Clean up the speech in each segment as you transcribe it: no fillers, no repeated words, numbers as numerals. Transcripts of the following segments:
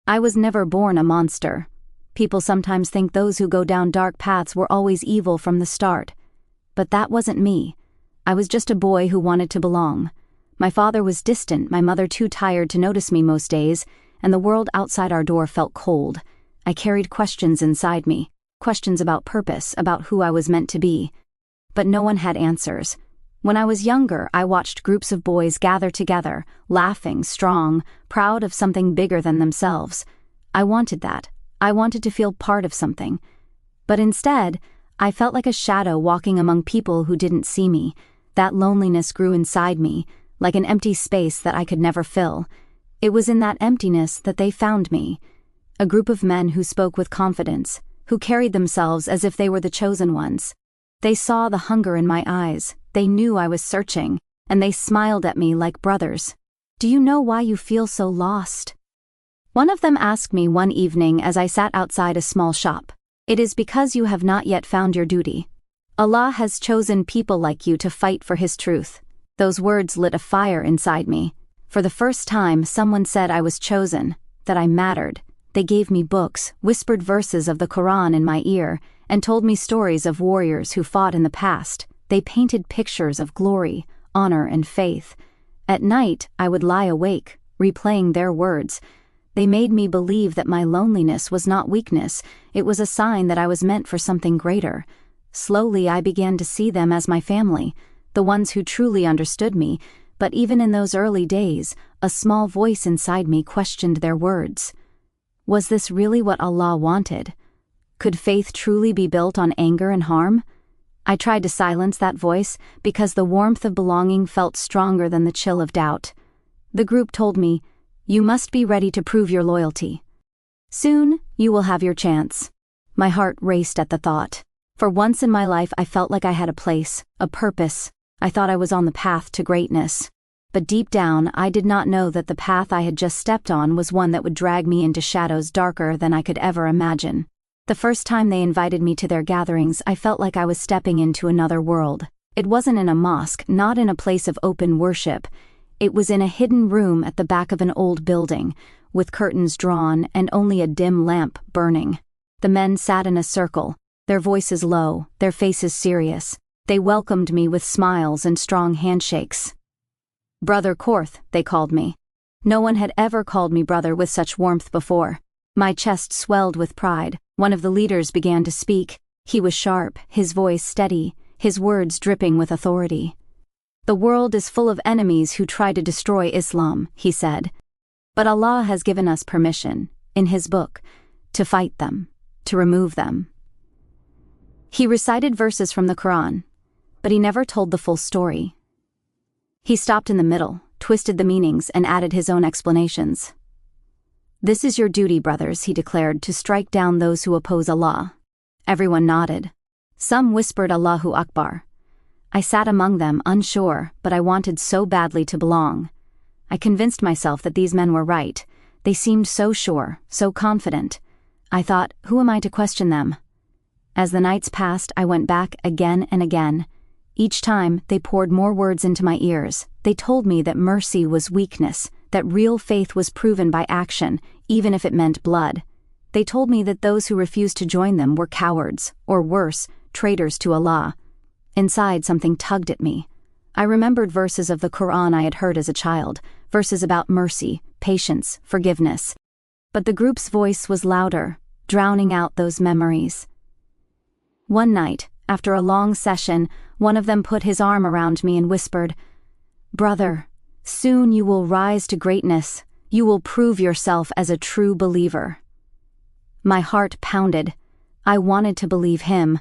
I was never born a monster. People sometimes think those who go down dark paths were always evil from the start. But that wasn't me. I was just a boy who wanted to belong. My father was distant, my mother too tired to notice me most days, and the world outside our door felt cold. I carried questions inside me, questions about purpose, about who I was meant to be. But no one had answers. When I was younger, I watched groups of boys gather together, laughing, strong, proud of something bigger than themselves. I wanted that. I wanted to feel part of something. But instead, I felt like a shadow walking among people who didn't see me. That loneliness grew inside me, like an empty space that I could never fill. It was in that emptiness that they found me. A group of men who spoke with confidence, who carried themselves as if they were the chosen ones. They saw the hunger in my eyes, they knew I was searching, and they smiled at me like brothers. Do you know why you feel so lost? One of them asked me one evening as I sat outside a small shop. It is because you have not yet found your duty. Allah has chosen people like you to fight for His truth. Those words lit a fire inside me. For the first time, someone said I was chosen, that I mattered. They gave me books, whispered verses of the Quran in my ear, and told me stories of warriors who fought in the past. They painted pictures of glory, honor, and faith. At night, I would lie awake, replaying their words. They made me believe that my loneliness was not weakness, it was a sign that I was meant for something greater. Slowly, I began to see them as my family, the ones who truly understood me, but even in those early days, a small voice inside me questioned their words. Was this really what Allah wanted? Could faith truly be built on anger and harm? I tried to silence that voice because the warmth of belonging felt stronger than the chill of doubt. The group told me, "You must be ready to prove your loyalty. Soon, you will have your chance." My heart raced at the thought. For once in my life I felt like I had a place, a purpose. I thought I was on the path to greatness. But deep down, I did not know that the path I had just stepped on was one that would drag me into shadows darker than I could ever imagine. The first time they invited me to their gatherings, I felt like I was stepping into another world. It wasn't in a mosque, not in a place of open worship. It was in a hidden room at the back of an old building, with curtains drawn and only a dim lamp burning. The men sat in a circle, their voices low, their faces serious. They welcomed me with smiles and strong handshakes. Brother Korth, they called me. No one had ever called me brother with such warmth before. My chest swelled with pride. One of the leaders began to speak. He was sharp, his voice steady, his words dripping with authority. "The world is full of enemies who try to destroy Islam," he said. "But Allah has given us permission, in His book, to fight them, to remove them." He recited verses from the Quran, but he never told the full story. He stopped in the middle, twisted the meanings, and added his own explanations. "This is your duty, brothers," he declared, "to strike down those who oppose Allah." Everyone nodded. Some whispered Allahu Akbar. I sat among them, unsure, but I wanted so badly to belong. I convinced myself that these men were right. They seemed so sure, so confident. I thought, who am I to question them? As the nights passed, I went back again and again. Each time, they poured more words into my ears. They told me that mercy was weakness, that real faith was proven by action, even if it meant blood. They told me that those who refused to join them were cowards, or worse, traitors to Allah. Inside, something tugged at me. I remembered verses of the Quran I had heard as a child, verses about mercy, patience, forgiveness. But the group's voice was louder, drowning out those memories. One night, after a long session, one of them put his arm around me and whispered, "Brother, soon you will rise to greatness. You will prove yourself as a true believer." My heart pounded. I wanted to believe him.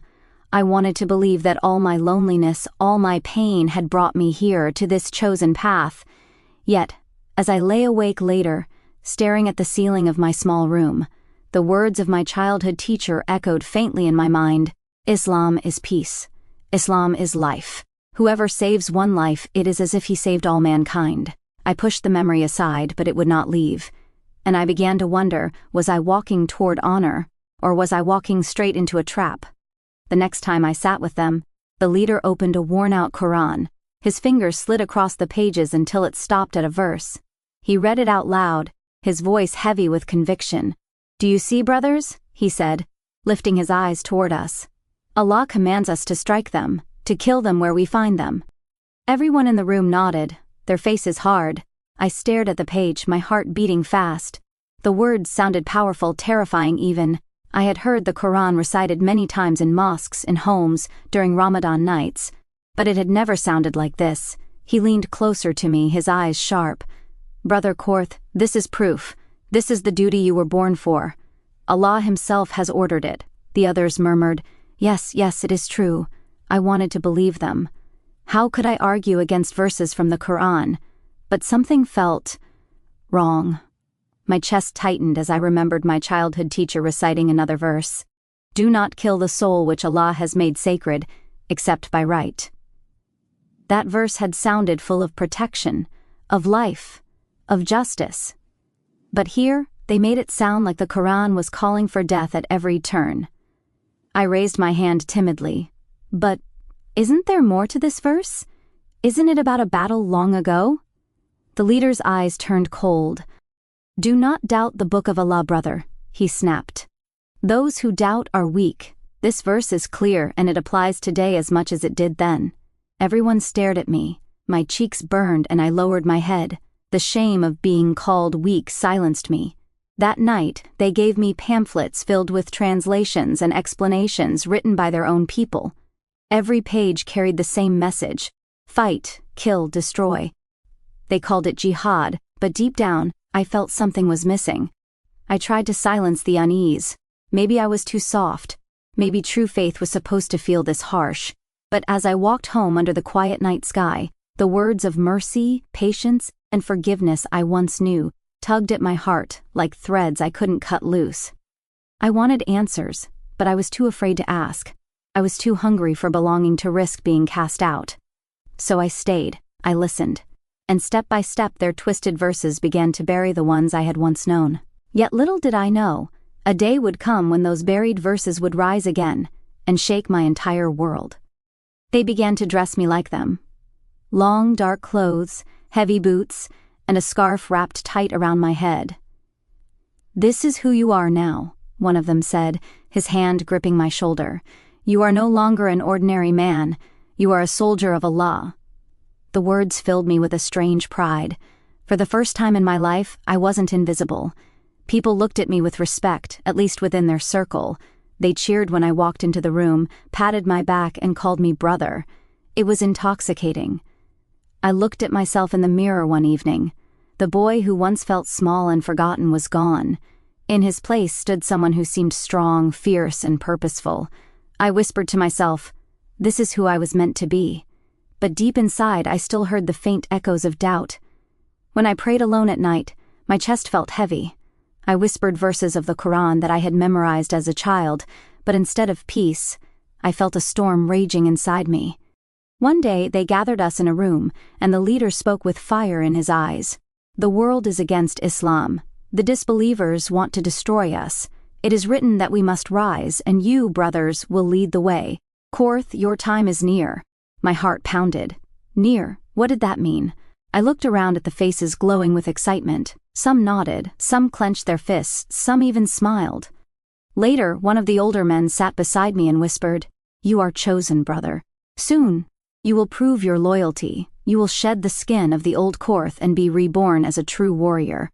I wanted to believe that all my loneliness, all my pain had brought me here to this chosen path. Yet, as I lay awake later, staring at the ceiling of my small room, the words of my childhood teacher echoed faintly in my mind. Islam is peace. Islam is life. Whoever saves one life, it is as if he saved all mankind. I pushed the memory aside, but it would not leave. And I began to wonder, was I walking toward honor, or was I walking straight into a trap? The next time I sat with them, the leader opened a worn-out Quran. His fingers slid across the pages until it stopped at a verse. He read it out loud, his voice heavy with conviction. "Do you see, brothers?" he said, lifting his eyes toward us. "Allah commands us to strike them, to kill them where we find them." Everyone in the room nodded, their faces hard. I stared at the page, my heart beating fast. The words sounded powerful, terrifying even. I had heard the Quran recited many times in mosques, in homes, during Ramadan nights, but it had never sounded like this. He leaned closer to me, his eyes sharp. "Brother Korth, this is proof. This is the duty you were born for. Allah himself has ordered it." The others murmured, Yes, it is true." I wanted to believe them. How could I argue against verses from the Quran? But something felt wrong. My chest tightened as I remembered my childhood teacher reciting another verse. "Do not kill the soul which Allah has made sacred, except by right." That verse had sounded full of protection, of life, of justice. But here, they made it sound like the Quran was calling for death at every turn. I raised my hand timidly. "But isn't there more to this verse? Isn't it about a battle long ago?" The leader's eyes turned cold. "Do not doubt the book of Allah, brother," he snapped. "Those who doubt are weak. This verse is clear and it applies today as much as it did then." Everyone stared at me. My cheeks burned and I lowered my head. The shame of being called weak silenced me. That night, they gave me pamphlets filled with translations and explanations written by their own people. Every page carried the same message: fight, kill, destroy. They called it Jihad, but deep down, I felt something was missing. I tried to silence the unease. Maybe I was too soft. Maybe true faith was supposed to feel this harsh. But as I walked home under the quiet night sky, the words of mercy, patience, and forgiveness I once knew tugged at my heart like threads I couldn't cut loose. I wanted answers, but I was too afraid to ask. I was too hungry for belonging to risk being cast out. So I stayed, I listened, and step by step their twisted verses began to bury the ones I had once known. Yet little did I know, a day would come when those buried verses would rise again and shake my entire world. They began to dress me like them. Long, dark clothes, heavy boots, and a scarf wrapped tight around my head. "This is who you are now," one of them said, his hand gripping my shoulder. "You are no longer an ordinary man. You are a soldier of Allah." The words filled me with a strange pride. For the first time in my life, I wasn't invisible. People looked at me with respect, at least within their circle. They cheered when I walked into the room, patted my back, and called me brother. It was intoxicating. I looked at myself in the mirror one evening. The boy who once felt small and forgotten was gone. In his place stood someone who seemed strong, fierce, and purposeful. I whispered to myself, this is who I was meant to be. But deep inside, I still heard the faint echoes of doubt. When I prayed alone at night, my chest felt heavy. I whispered verses of the Quran that I had memorized as a child, but instead of peace, I felt a storm raging inside me. One day, they gathered us in a room, and the leader spoke with fire in his eyes. "The world is against Islam. The disbelievers want to destroy us. It is written that we must rise, and you, brothers, will lead the way. Korth, your time is near." My heart pounded. Near? What did that mean? I looked around at the faces glowing with excitement. Some nodded, some clenched their fists, some even smiled. Later, one of the older men sat beside me and whispered, "You are chosen, brother. Soon, you will prove your loyalty. You will shed the skin of the old Korth and be reborn as a true warrior."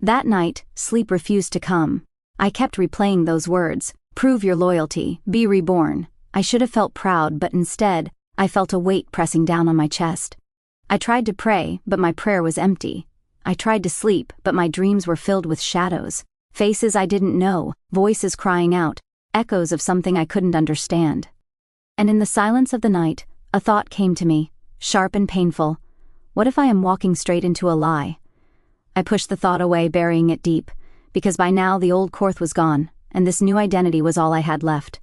That night, sleep refused to come. I kept replaying those words, "Prove your loyalty, be reborn." I should have felt proud, but instead, I felt a weight pressing down on my chest. I tried to pray, but my prayer was empty. I tried to sleep, but my dreams were filled with shadows, faces I didn't know, voices crying out, echoes of something I couldn't understand. And in the silence of the night, a thought came to me, sharp and painful. What if I am walking straight into a lie? I pushed the thought away, burying it deep, because by now the old Korth was gone, and this new identity was all I had left.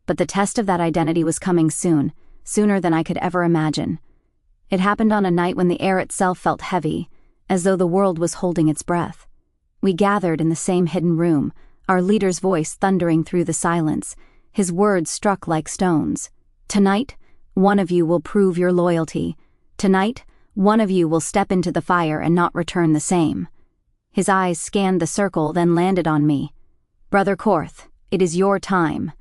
But the test of that identity was coming soon, sooner than I could ever imagine. It happened on a night when the air itself felt heavy, as though the world was holding its breath. We gathered in the same hidden room, our leader's voice thundering through the silence. His words struck like stones. "Tonight, one of you will prove your loyalty. Tonight, one of you will step into the fire and not return the same." His eyes scanned the circle, then landed on me. "Brother Korth, it is your time."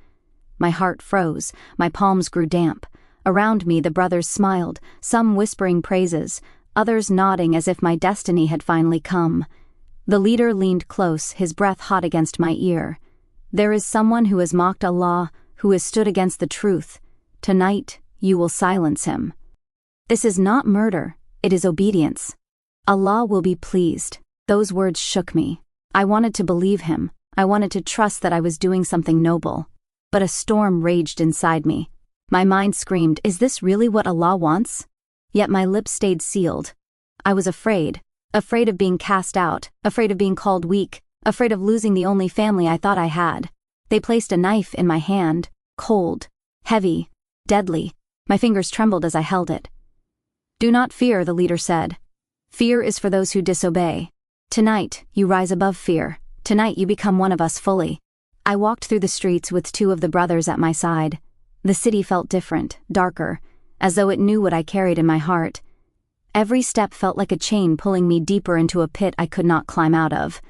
My heart froze, my palms grew damp. Around me the brothers smiled, some whispering praises, others nodding as if my destiny had finally come. The leader leaned close, his breath hot against my ear. "There is someone who has mocked Allah, who has stood against the truth. Tonight, you will silence him. This is not murder, it is obedience. Allah will be pleased." Those words shook me. I wanted to believe him. I wanted to trust that I was doing something noble. But a storm raged inside me. My mind screamed, "Is this really what Allah wants?" Yet my lips stayed sealed. I was afraid of being cast out, afraid of being called weak, afraid of losing the only family I thought I had. They placed a knife in my hand, cold, heavy, deadly. My fingers trembled as I held it. "Do not fear," the leader said. "Fear is for those who disobey. Tonight, you rise above fear. Tonight you become one of us fully." I walked through the streets with two of the brothers at my side. The city felt different, darker, as though it knew what I carried in my heart. Every step felt like a chain pulling me deeper into a pit I could not climb out of.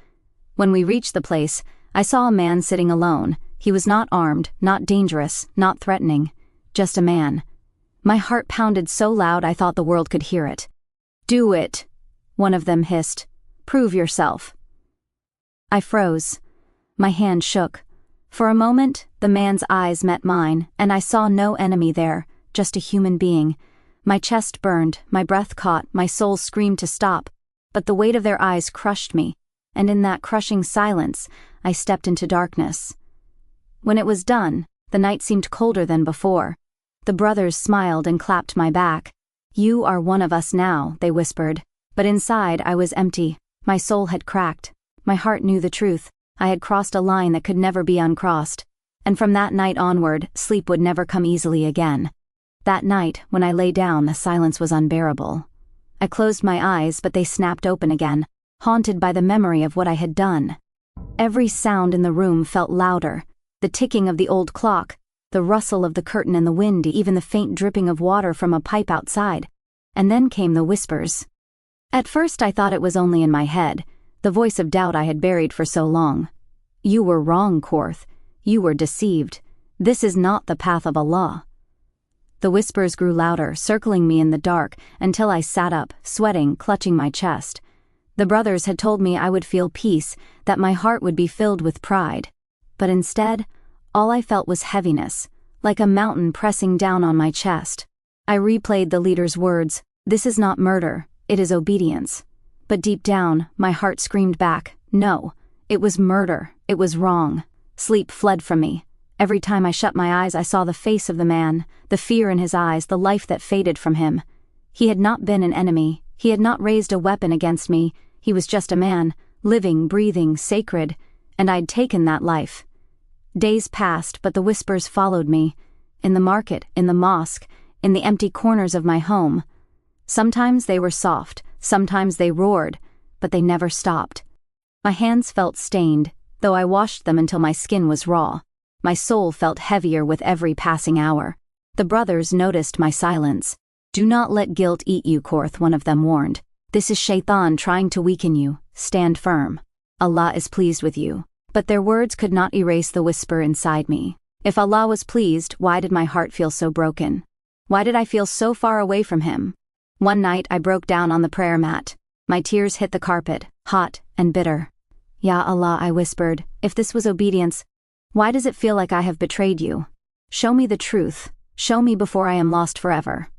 When we reached the place, I saw a man sitting alone. He was not armed, not dangerous, not threatening, just a man. My heart pounded so loud I thought the world could hear it. "Do it," one of them hissed. "Prove yourself." I froze. My hand shook. For a moment, the man's eyes met mine, and I saw no enemy there, just a human being. My chest burned, my breath caught, my soul screamed to stop, but the weight of their eyes crushed me, and in that crushing silence, I stepped into darkness. When it was done, the night seemed colder than before. The brothers smiled and clapped my back. "You are one of us now," they whispered. But inside I was empty. My soul had cracked. My heart knew the truth. I had crossed a line that could never be uncrossed. And from that night onward, sleep would never come easily again. That night, when I lay down, the silence was unbearable. I closed my eyes, but they snapped open again, haunted by the memory of what I had done. Every sound in the room felt louder. The ticking of the old clock, the rustle of the curtain in the wind, even the faint dripping of water from a pipe outside. And then came the whispers. At first I thought it was only in my head, the voice of doubt I had buried for so long. "You were wrong, Korth. You were deceived. This is not the path of Allah." The whispers grew louder, circling me in the dark, until I sat up, sweating, clutching my chest. The brothers had told me I would feel peace, that my heart would be filled with pride. But instead, all I felt was heaviness, like a mountain pressing down on my chest. I replayed the leader's words, "This is not murder, it is obedience." But deep down, my heart screamed back, "No, it was murder, it was wrong." Sleep fled from me. Every time I shut my eyes I saw the face of the man, the fear in his eyes, the life that faded from him. He had not been an enemy, he had not raised a weapon against me, he was just a man, living, breathing, sacred, and I'd taken that life. Days passed, but the whispers followed me. In the market, in the mosque, in the empty corners of my home. Sometimes they were soft, sometimes they roared, but they never stopped. My hands felt stained, though I washed them until my skin was raw. My soul felt heavier with every passing hour. The brothers noticed my silence. "Do not let guilt eat you, Korth," one of them warned. "This is Shaitan trying to weaken you. Stand firm. Allah is pleased with you." But their words could not erase the whisper inside me. If Allah was pleased, why did my heart feel so broken? Why did I feel so far away from him? One night I broke down on the prayer mat. My tears hit the carpet, hot and bitter. "Ya Allah," I whispered, "if this was obedience, why does it feel like I have betrayed you? Show me the truth. Show me before I am lost forever."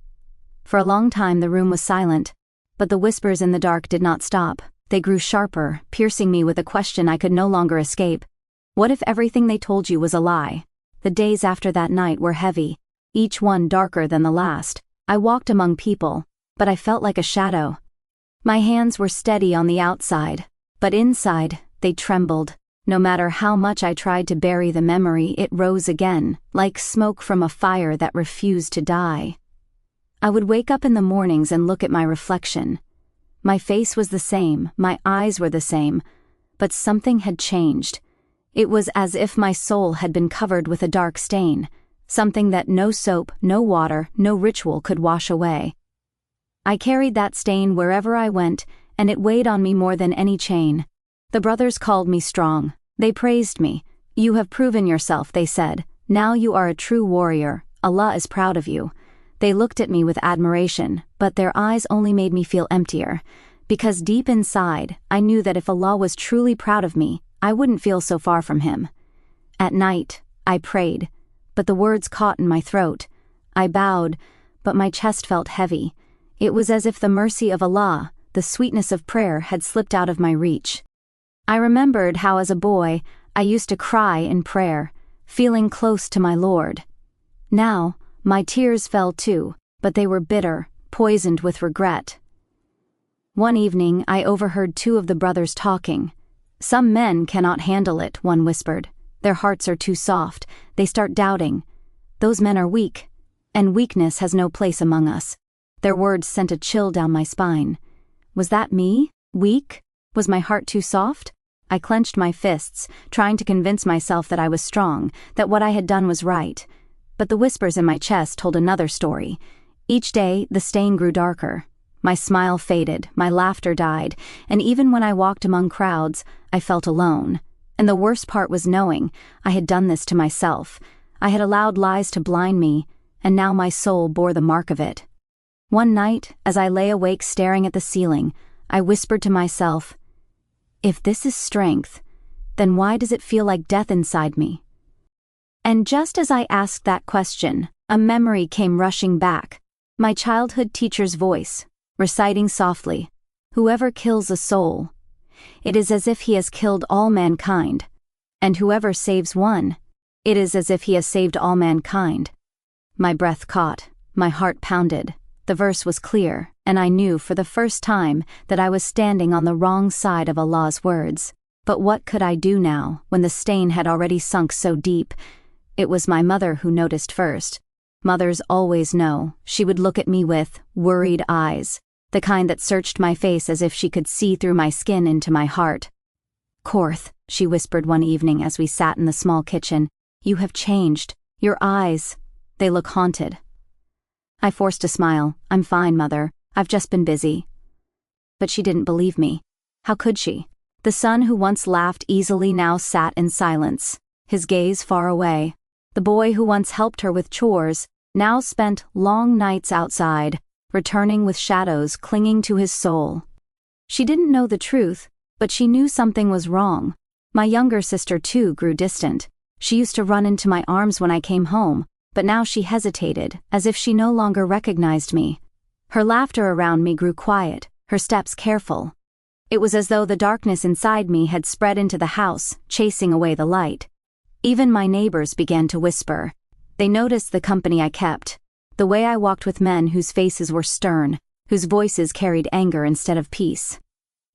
For a long time the room was silent, but the whispers in the dark did not stop. They grew sharper, piercing me with a question I could no longer escape. What if everything they told you was a lie? The days after that night were heavy, each one darker than the last. I walked among people, but I felt like a shadow. My hands were steady on the outside, but inside, they trembled. No matter how much I tried to bury the memory, it rose again, like smoke from a fire that refused to die. I would wake up in the mornings and look at my reflection. My face was the same, my eyes were the same, but something had changed. It was as if my soul had been covered with a dark stain, something that no soap, no water, no ritual could wash away. I carried that stain wherever I went, and it weighed on me more than any chain. The brothers called me strong. They praised me. "You have proven yourself," they said. "Now you are a true warrior. Allah is proud of you." They looked at me with admiration, but their eyes only made me feel emptier, because deep inside, I knew that if Allah was truly proud of me, I wouldn't feel so far from Him. At night, I prayed, but the words caught in my throat. I bowed, but my chest felt heavy. It was as if the mercy of Allah, the sweetness of prayer, had slipped out of my reach. I remembered how as a boy, I used to cry in prayer, feeling close to my Lord. Now, my tears fell too, but they were bitter, poisoned with regret. One evening, I overheard two of the brothers talking. "Some men cannot handle it," one whispered. "Their hearts are too soft. They start doubting. Those men are weak, and weakness has no place among us." Their words sent a chill down my spine. Was that me? Weak? Was my heart too soft? I clenched my fists, trying to convince myself that I was strong, that what I had done was right. But the whispers in my chest told another story. Each day, the stain grew darker. My smile faded, my laughter died, and even when I walked among crowds, I felt alone. And the worst part was knowing I had done this to myself. I had allowed lies to blind me, and now my soul bore the mark of it. One night, as I lay awake staring at the ceiling, I whispered to myself, "If this is strength, then why does it feel like death inside me?" And just as I asked that question, a memory came rushing back. My childhood teacher's voice, reciting softly, "Whoever kills a soul, it is as if he has killed all mankind. And whoever saves one, it is as if he has saved all mankind." My breath caught, my heart pounded. The verse was clear, and I knew for the first time that I was standing on the wrong side of Allah's words. But what could I do now, when the stain had already sunk so deep? It was my mother who noticed first. Mothers always know. She would look at me with worried eyes, the kind that searched my face as if she could see through my skin into my heart. "Korth," she whispered one evening as we sat in the small kitchen, "you have changed. Your eyes, they look haunted." I forced a smile. "I'm fine, Mother. I've just been busy." But she didn't believe me. How could she? The son who once laughed easily now sat in silence, his gaze far away. The boy who once helped her with chores now spent long nights outside, returning with shadows clinging to his soul. She didn't know the truth, but she knew something was wrong. My younger sister too grew distant. She used to run into my arms when I came home, but now she hesitated, as if she no longer recognized me. Her laughter around me grew quiet, her steps careful. It was as though the darkness inside me had spread into the house, chasing away the light. Even my neighbors began to whisper. They noticed the company I kept, the way I walked with men whose faces were stern, whose voices carried anger instead of peace.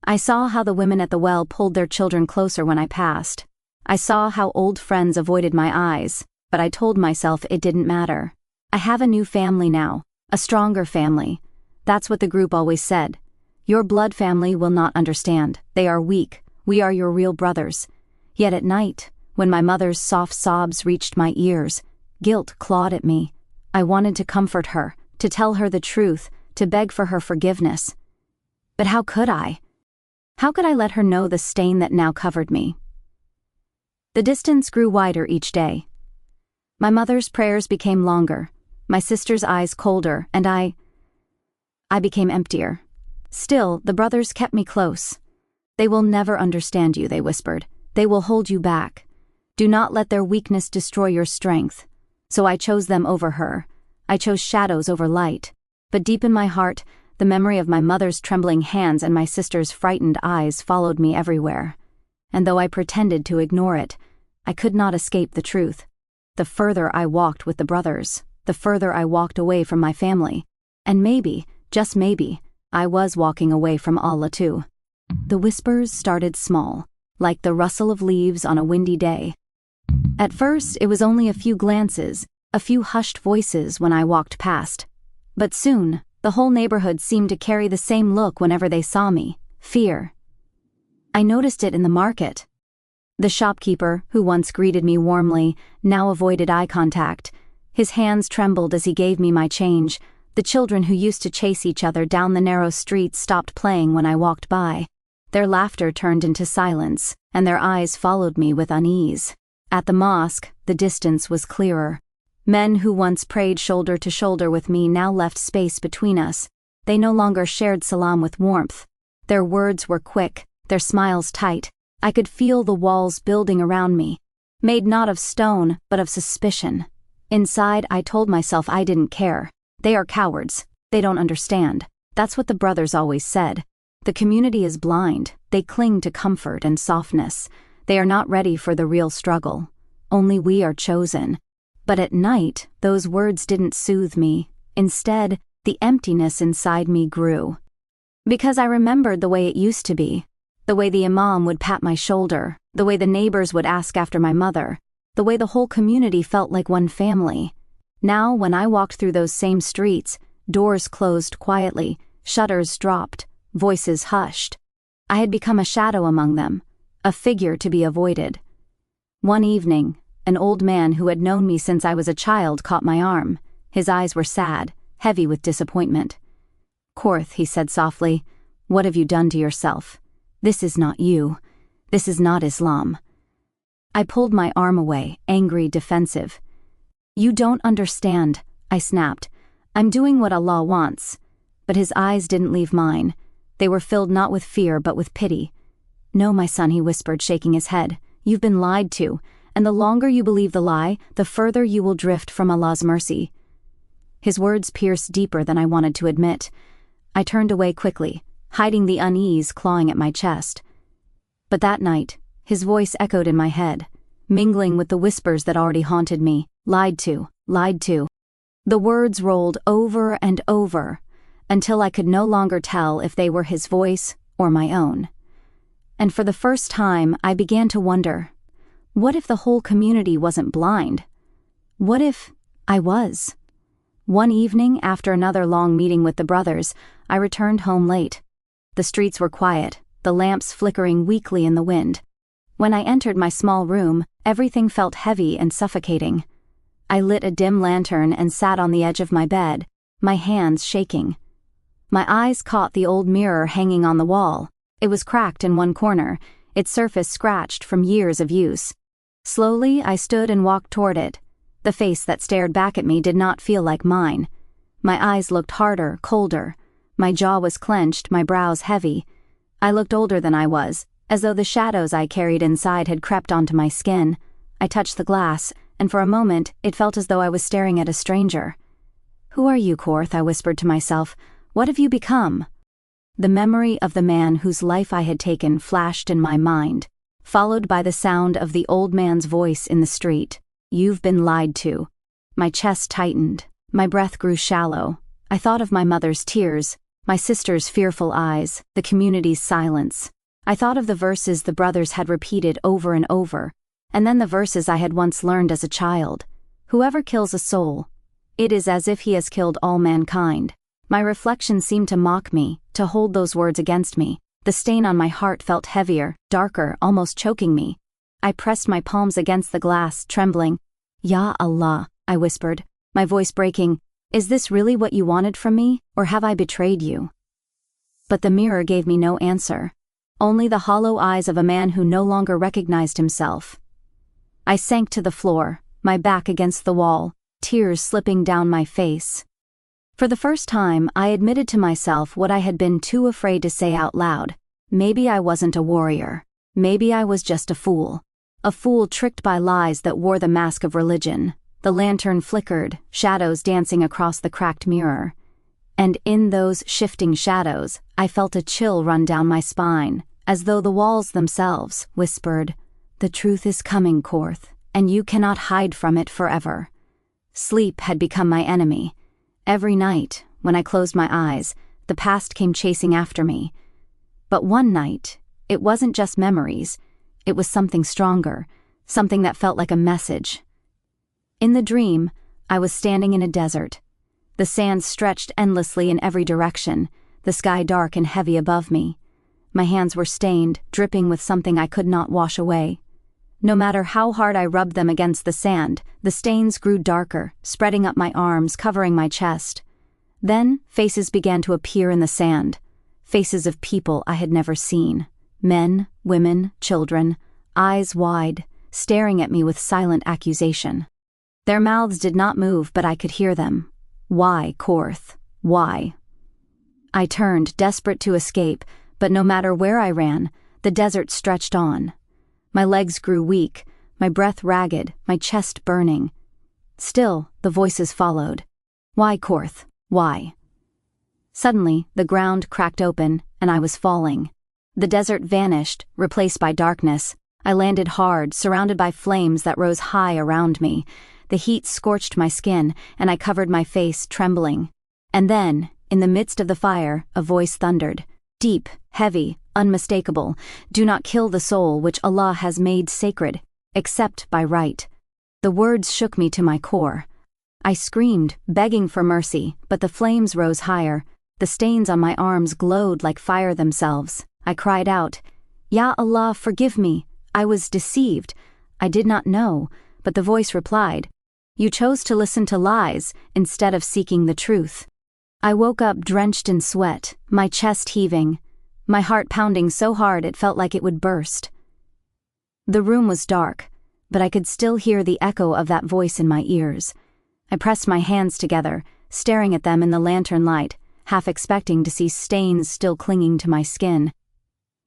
I saw how the women at the well pulled their children closer when I passed. I saw how old friends avoided my eyes, but I told myself it didn't matter. I have a new family now, a stronger family. That's what the group always said. Your blood family will not understand. They are weak. We are your real brothers. Yet at night, when my mother's soft sobs reached my ears, guilt clawed at me. I wanted to comfort her, to tell her the truth, to beg for her forgiveness. But how could I? How could I let her know the stain that now covered me? The distance grew wider each day. My mother's prayers became longer, my sister's eyes colder, and I became emptier. Still, the brothers kept me close. "They will never understand you," they whispered. "They will hold you back. Do not let their weakness destroy your strength." So I chose them over her. I chose shadows over light. But deep in my heart, the memory of my mother's trembling hands and my sister's frightened eyes followed me everywhere. And though I pretended to ignore it, I could not escape the truth. The further I walked with the brothers, the further I walked away from my family. And maybe, just maybe, I was walking away from Allah too. The whispers started small, like the rustle of leaves on a windy day. At first, it was only a few glances, a few hushed voices when I walked past. But soon, the whole neighborhood seemed to carry the same look whenever they saw me: fear. I noticed it in the market. The shopkeeper, who once greeted me warmly, now avoided eye contact. His hands trembled as he gave me my change. The children who used to chase each other down the narrow streets stopped playing when I walked by. Their laughter turned into silence, and their eyes followed me with unease. At the mosque, the distance was clearer. Men who once prayed shoulder to shoulder with me now left space between us. They no longer shared salam with warmth. Their words were quick, their smiles tight. I could feel the walls building around me, made not of stone, but of suspicion. Inside, I told myself I didn't care. They are cowards. They don't understand. That's what the brothers always said. The community is blind. They cling to comfort and softness. They are not ready for the real struggle. Only we are chosen. But at night, those words didn't soothe me. Instead, the emptiness inside me grew. Because I remembered the way it used to be. The way the imam would pat my shoulder. The way the neighbors would ask after my mother. The way the whole community felt like one family. Now, when I walked through those same streets, doors closed quietly, shutters dropped, voices hushed. I had become a shadow among them, a figure to be avoided. One evening, an old man who had known me since I was a child caught my arm. His eyes were sad, heavy with disappointment. "Korth," he said softly, "what have you done to yourself? This is not you. This is not Islam." I pulled my arm away, angry, defensive. "You don't understand," I snapped. "I'm doing what Allah wants." But his eyes didn't leave mine. They were filled not with fear but with pity. "No, my son," he whispered, shaking his head. "You've been lied to, and the longer you believe the lie, the further you will drift from Allah's mercy." His words pierced deeper than I wanted to admit. I turned away quickly, hiding the unease clawing at my chest. But that night, his voice echoed in my head, mingling with the whispers that already haunted me. Lied to, lied to. The words rolled over and over, until I could no longer tell if they were his voice or my own. And for the first time, I began to wonder, what if the whole community wasn't blind? What if I was? One evening, after another long meeting with the brothers, I returned home late. The streets were quiet, the lamps flickering weakly in the wind. When I entered my small room, everything felt heavy and suffocating. I lit a dim lantern and sat on the edge of my bed, my hands shaking. My eyes caught the old mirror hanging on the wall. It was cracked in one corner, its surface scratched from years of use. Slowly, I stood and walked toward it. The face that stared back at me did not feel like mine. My eyes looked harder, colder. My jaw was clenched, my brows heavy. I looked older than I was, as though the shadows I carried inside had crept onto my skin. I touched the glass, and for a moment, it felt as though I was staring at a stranger. "Who are you, Korth?" I whispered to myself. "What have you become?" The memory of the man whose life I had taken flashed in my mind, followed by the sound of the old man's voice in the street. "You've been lied to." My chest tightened. My breath grew shallow. I thought of my mother's tears, my sister's fearful eyes, the community's silence. I thought of the verses the brothers had repeated over and over, and then the verses I had once learned as a child. Whoever kills a soul, it is as if he has killed all mankind. My reflection seemed to mock me, to hold those words against me. The stain on my heart felt heavier, darker, almost choking me. I pressed my palms against the glass, trembling. "Ya Allah," I whispered, my voice breaking. "Is this really what you wanted from me, or have I betrayed you?" But the mirror gave me no answer. Only the hollow eyes of a man who no longer recognized himself. I sank to the floor, my back against the wall, tears slipping down my face. For the first time, I admitted to myself what I had been too afraid to say out loud. Maybe I wasn't a warrior. Maybe I was just a fool. A fool tricked by lies that wore the mask of religion. The lantern flickered, shadows dancing across the cracked mirror. And in those shifting shadows, I felt a chill run down my spine, as though the walls themselves whispered, "The truth is coming, Korth, and you cannot hide from it forever." Sleep had become my enemy. Every night, when I closed my eyes, the past came chasing after me. But one night, it wasn't just memories. It was something stronger, something that felt like a message. In the dream, I was standing in a desert. The sand stretched endlessly in every direction, the sky dark and heavy above me. My hands were stained, dripping with something I could not wash away. No matter how hard I rubbed them against the sand, the stains grew darker, spreading up my arms, covering my chest. Then, faces began to appear in the sand. Faces of people I had never seen. Men, women, children, eyes wide, staring at me with silent accusation. Their mouths did not move, but I could hear them. Why, Korth? Why? I turned, desperate to escape, but no matter where I ran, the desert stretched on. My legs grew weak, my breath ragged, my chest burning. Still, the voices followed. Why, Korth? Why? Suddenly, the ground cracked open, and I was falling. The desert vanished, replaced by darkness. I landed hard, surrounded by flames that rose high around me. The heat scorched my skin, and I covered my face, trembling. And then, in the midst of the fire, a voice thundered. Deep, heavy, unmistakable. Do not kill the soul which Allah has made sacred, except by right. The words shook me to my core. I screamed, begging for mercy, but the flames rose higher. The stains on my arms glowed like fire themselves. I cried out, Ya Allah, forgive me. I was deceived. I did not know, but the voice replied, You chose to listen to lies instead of seeking the truth. I woke up drenched in sweat, my chest heaving, my heart pounding so hard it felt like it would burst. The room was dark, but I could still hear the echo of that voice in my ears. I pressed my hands together, staring at them in the lantern light, half expecting to see stains still clinging to my skin.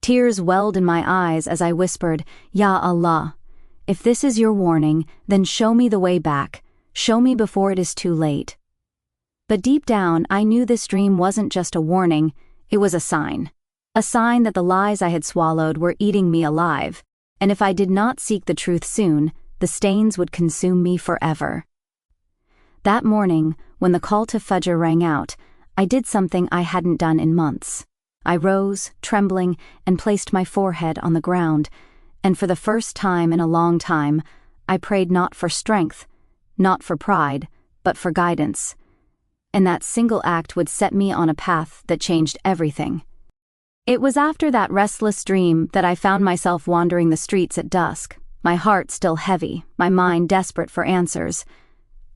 Tears welled in my eyes as I whispered, Ya Allah, if this is your warning, then show me the way back. Show me before it is too late. But deep down, I knew this dream wasn't just a warning, it was a sign. A sign that the lies I had swallowed were eating me alive, and if I did not seek the truth soon, the stains would consume me forever. That morning, when the call to Fajr rang out, I did something I hadn't done in months. I rose, trembling, and placed my forehead on the ground, and for the first time in a long time, I prayed not for strength, not for pride, but for guidance. And that single act would set me on a path that changed everything. It was after that restless dream that I found myself wandering the streets at dusk, my heart still heavy, my mind desperate for answers.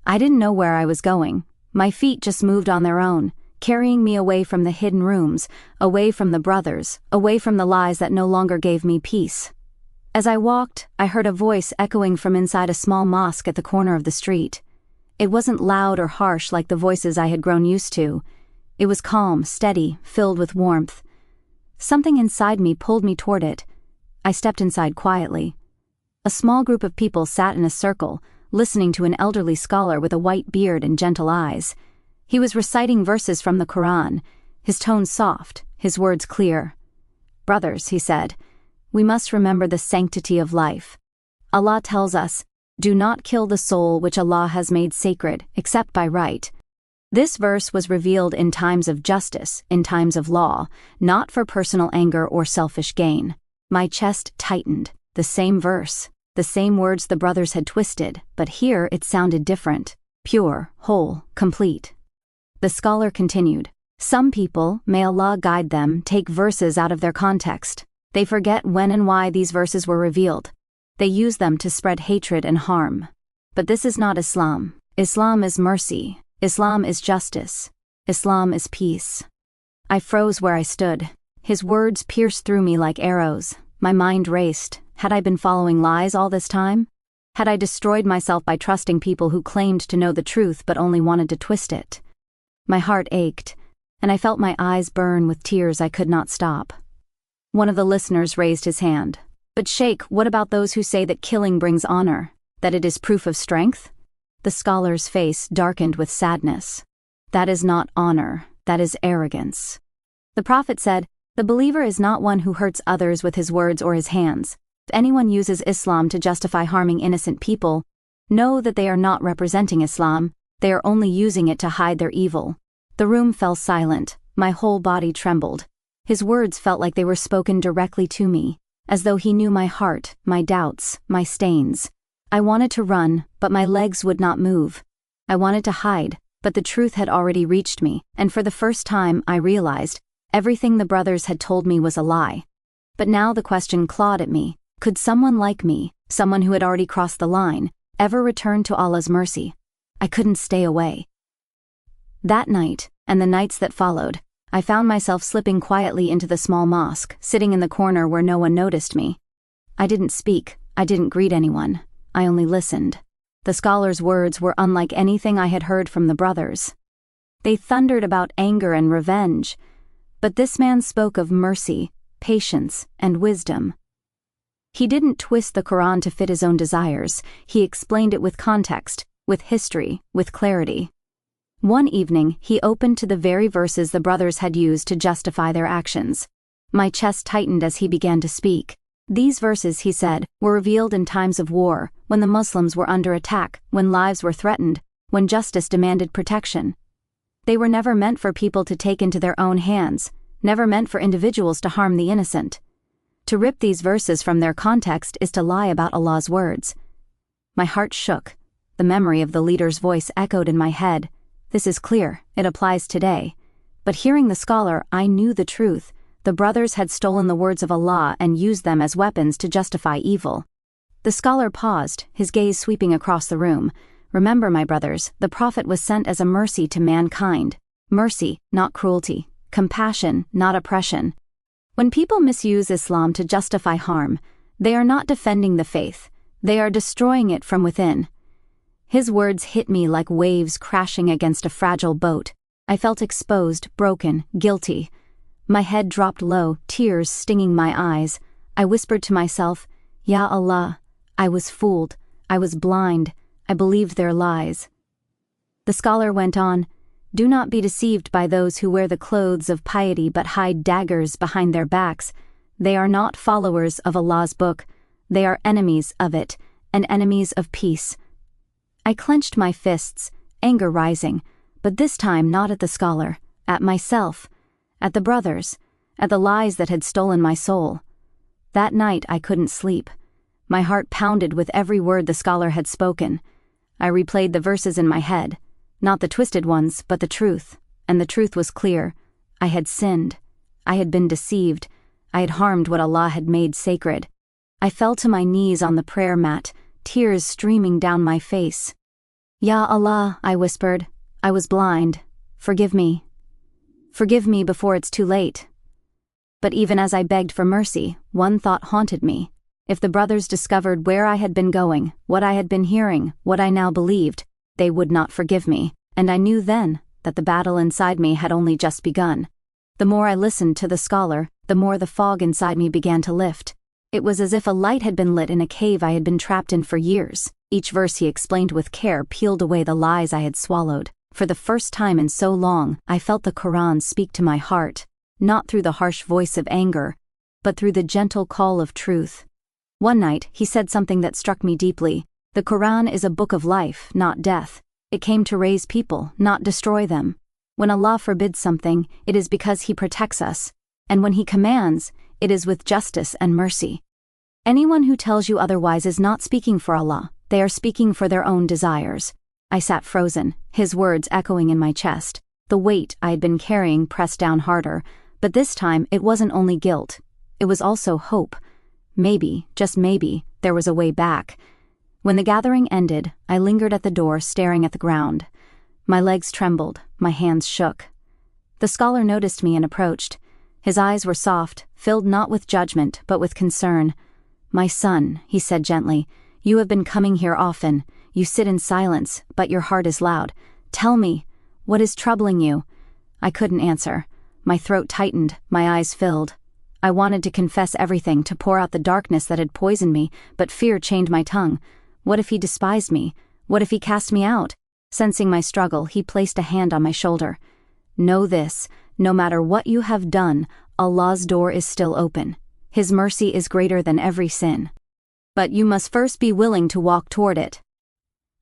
I didn't know where I was going. My feet just moved on their own, carrying me away from the hidden rooms, away from the brothers, away from the lies that no longer gave me peace. As I walked, I heard a voice echoing from inside a small mosque at the corner of the street. It wasn't loud or harsh like the voices I had grown used to. It was calm, steady, filled with warmth. Something inside me pulled me toward it. I stepped inside quietly. A small group of people sat in a circle, listening to an elderly scholar with a white beard and gentle eyes. He was reciting verses from the Quran, his tone soft, his words clear. Brothers, he said, we must remember the sanctity of life. Allah tells us, do not kill the soul which Allah has made sacred, except by right. This verse was revealed in times of justice, in times of law, not for personal anger or selfish gain. My chest tightened. The same verse, the same words the brothers had twisted, but here it sounded different. Pure, whole, complete. The scholar continued, some people, may Allah guide them, take verses out of their context. They forget when and why these verses were revealed. They use them to spread hatred and harm. But this is not Islam. Islam is mercy. Islam is justice. Islam is peace. I froze where I stood. His words pierced through me like arrows. My mind raced. Had I been following lies all this time? Had I destroyed myself by trusting people who claimed to know the truth but only wanted to twist it? My heart ached, and I felt my eyes burn with tears I could not stop. One of the listeners raised his hand. But Sheikh, what about those who say that killing brings honor, that it is proof of strength? The scholar's face darkened with sadness. That is not honor, that is arrogance. The Prophet said, the believer is not one who hurts others with his words or his hands. If anyone uses Islam to justify harming innocent people, know that they are not representing Islam, they are only using it to hide their evil. The room fell silent, my whole body trembled. His words felt like they were spoken directly to me, as though he knew my heart, my doubts, my stains. I wanted to run, but my legs would not move. I wanted to hide, but the truth had already reached me, and for the first time I realized everything the brothers had told me was a lie. But now the question clawed at me. Could someone like me, someone who had already crossed the line, ever return to Allah's mercy? I couldn't stay away. That night, and the nights that followed, I found myself slipping quietly into the small mosque, sitting in the corner where no one noticed me. I didn't speak, I didn't greet anyone. I only listened. The scholar's words were unlike anything I had heard from the brothers. They thundered about anger and revenge, but this man spoke of mercy, patience, and wisdom. He didn't twist the Quran to fit his own desires. He explained it with context, with history, with clarity. One evening, he opened to the very verses the brothers had used to justify their actions. My chest tightened as he began to speak. These verses, he said, were revealed in times of war, when the Muslims were under attack, when lives were threatened, when justice demanded protection. They were never meant for people to take into their own hands, never meant for individuals to harm the innocent. To rip these verses from their context is to lie about Allah's words. My heart shook. The memory of the leader's voice echoed in my head. This is clear, it applies today. But hearing the scholar, I knew the truth. The brothers had stolen the words of Allah and used them as weapons to justify evil. The scholar paused, his gaze sweeping across the room. Remember, my brothers, the Prophet was sent as a mercy to mankind. Mercy, not cruelty. Compassion, not oppression. When people misuse Islam to justify harm, they are not defending the faith. They are destroying it from within. His words hit me like waves crashing against a fragile boat. I felt exposed, broken, guilty. My head dropped low, tears stinging my eyes. I whispered to myself, Ya Allah, I was fooled. I was blind. I believed their lies. The scholar went on, Do not be deceived by those who wear the clothes of piety but hide daggers behind their backs. They are not followers of Allah's book. They are enemies of it, and enemies of peace. I clenched my fists, anger rising, but this time not at the scholar, at myself, at the brothers, at the lies that had stolen my soul. That night I couldn't sleep. My heart pounded with every word the scholar had spoken. I replayed the verses in my head, not the twisted ones, but the truth, and the truth was clear. I had sinned. I had been deceived. I had harmed what Allah had made sacred. I fell to my knees on the prayer mat, tears streaming down my face. Ya Allah, I whispered, I was blind. Forgive me. Forgive me before it's too late. But even as I begged for mercy, one thought haunted me. If the brothers discovered where I had been going, what I had been hearing, what I now believed, they would not forgive me, and I knew then that the battle inside me had only just begun. The more I listened to the scholar, the more the fog inside me began to lift. It was as if a light had been lit in a cave I had been trapped in for years. Each verse he explained with care peeled away the lies I had swallowed. For the first time in so long, I felt the Quran speak to my heart, not through the harsh voice of anger, but through the gentle call of truth. One night, he said something that struck me deeply. The Quran is a book of life, not death. It came to raise people, not destroy them. When Allah forbids something, it is because He protects us, and when He commands, it is with justice and mercy. Anyone who tells you otherwise is not speaking for Allah, they are speaking for their own desires. I sat frozen, his words echoing in my chest. The weight I had been carrying pressed down harder, but this time it wasn't only guilt, it was also hope. Maybe, just maybe, there was a way back. When the gathering ended, I lingered at the door staring at the ground. My legs trembled, my hands shook. The scholar noticed me and approached. His eyes were soft, filled not with judgment, but with concern. My son, he said gently, you have been coming here often. You sit in silence, but your heart is loud. Tell me, what is troubling you? I couldn't answer. My throat tightened, my eyes filled. I wanted to confess everything, to pour out the darkness that had poisoned me, but fear chained my tongue. What if he despised me? What if he cast me out? Sensing my struggle, he placed a hand on my shoulder. Know this, no matter what you have done, Allah's door is still open. His mercy is greater than every sin. But you must first be willing to walk toward it.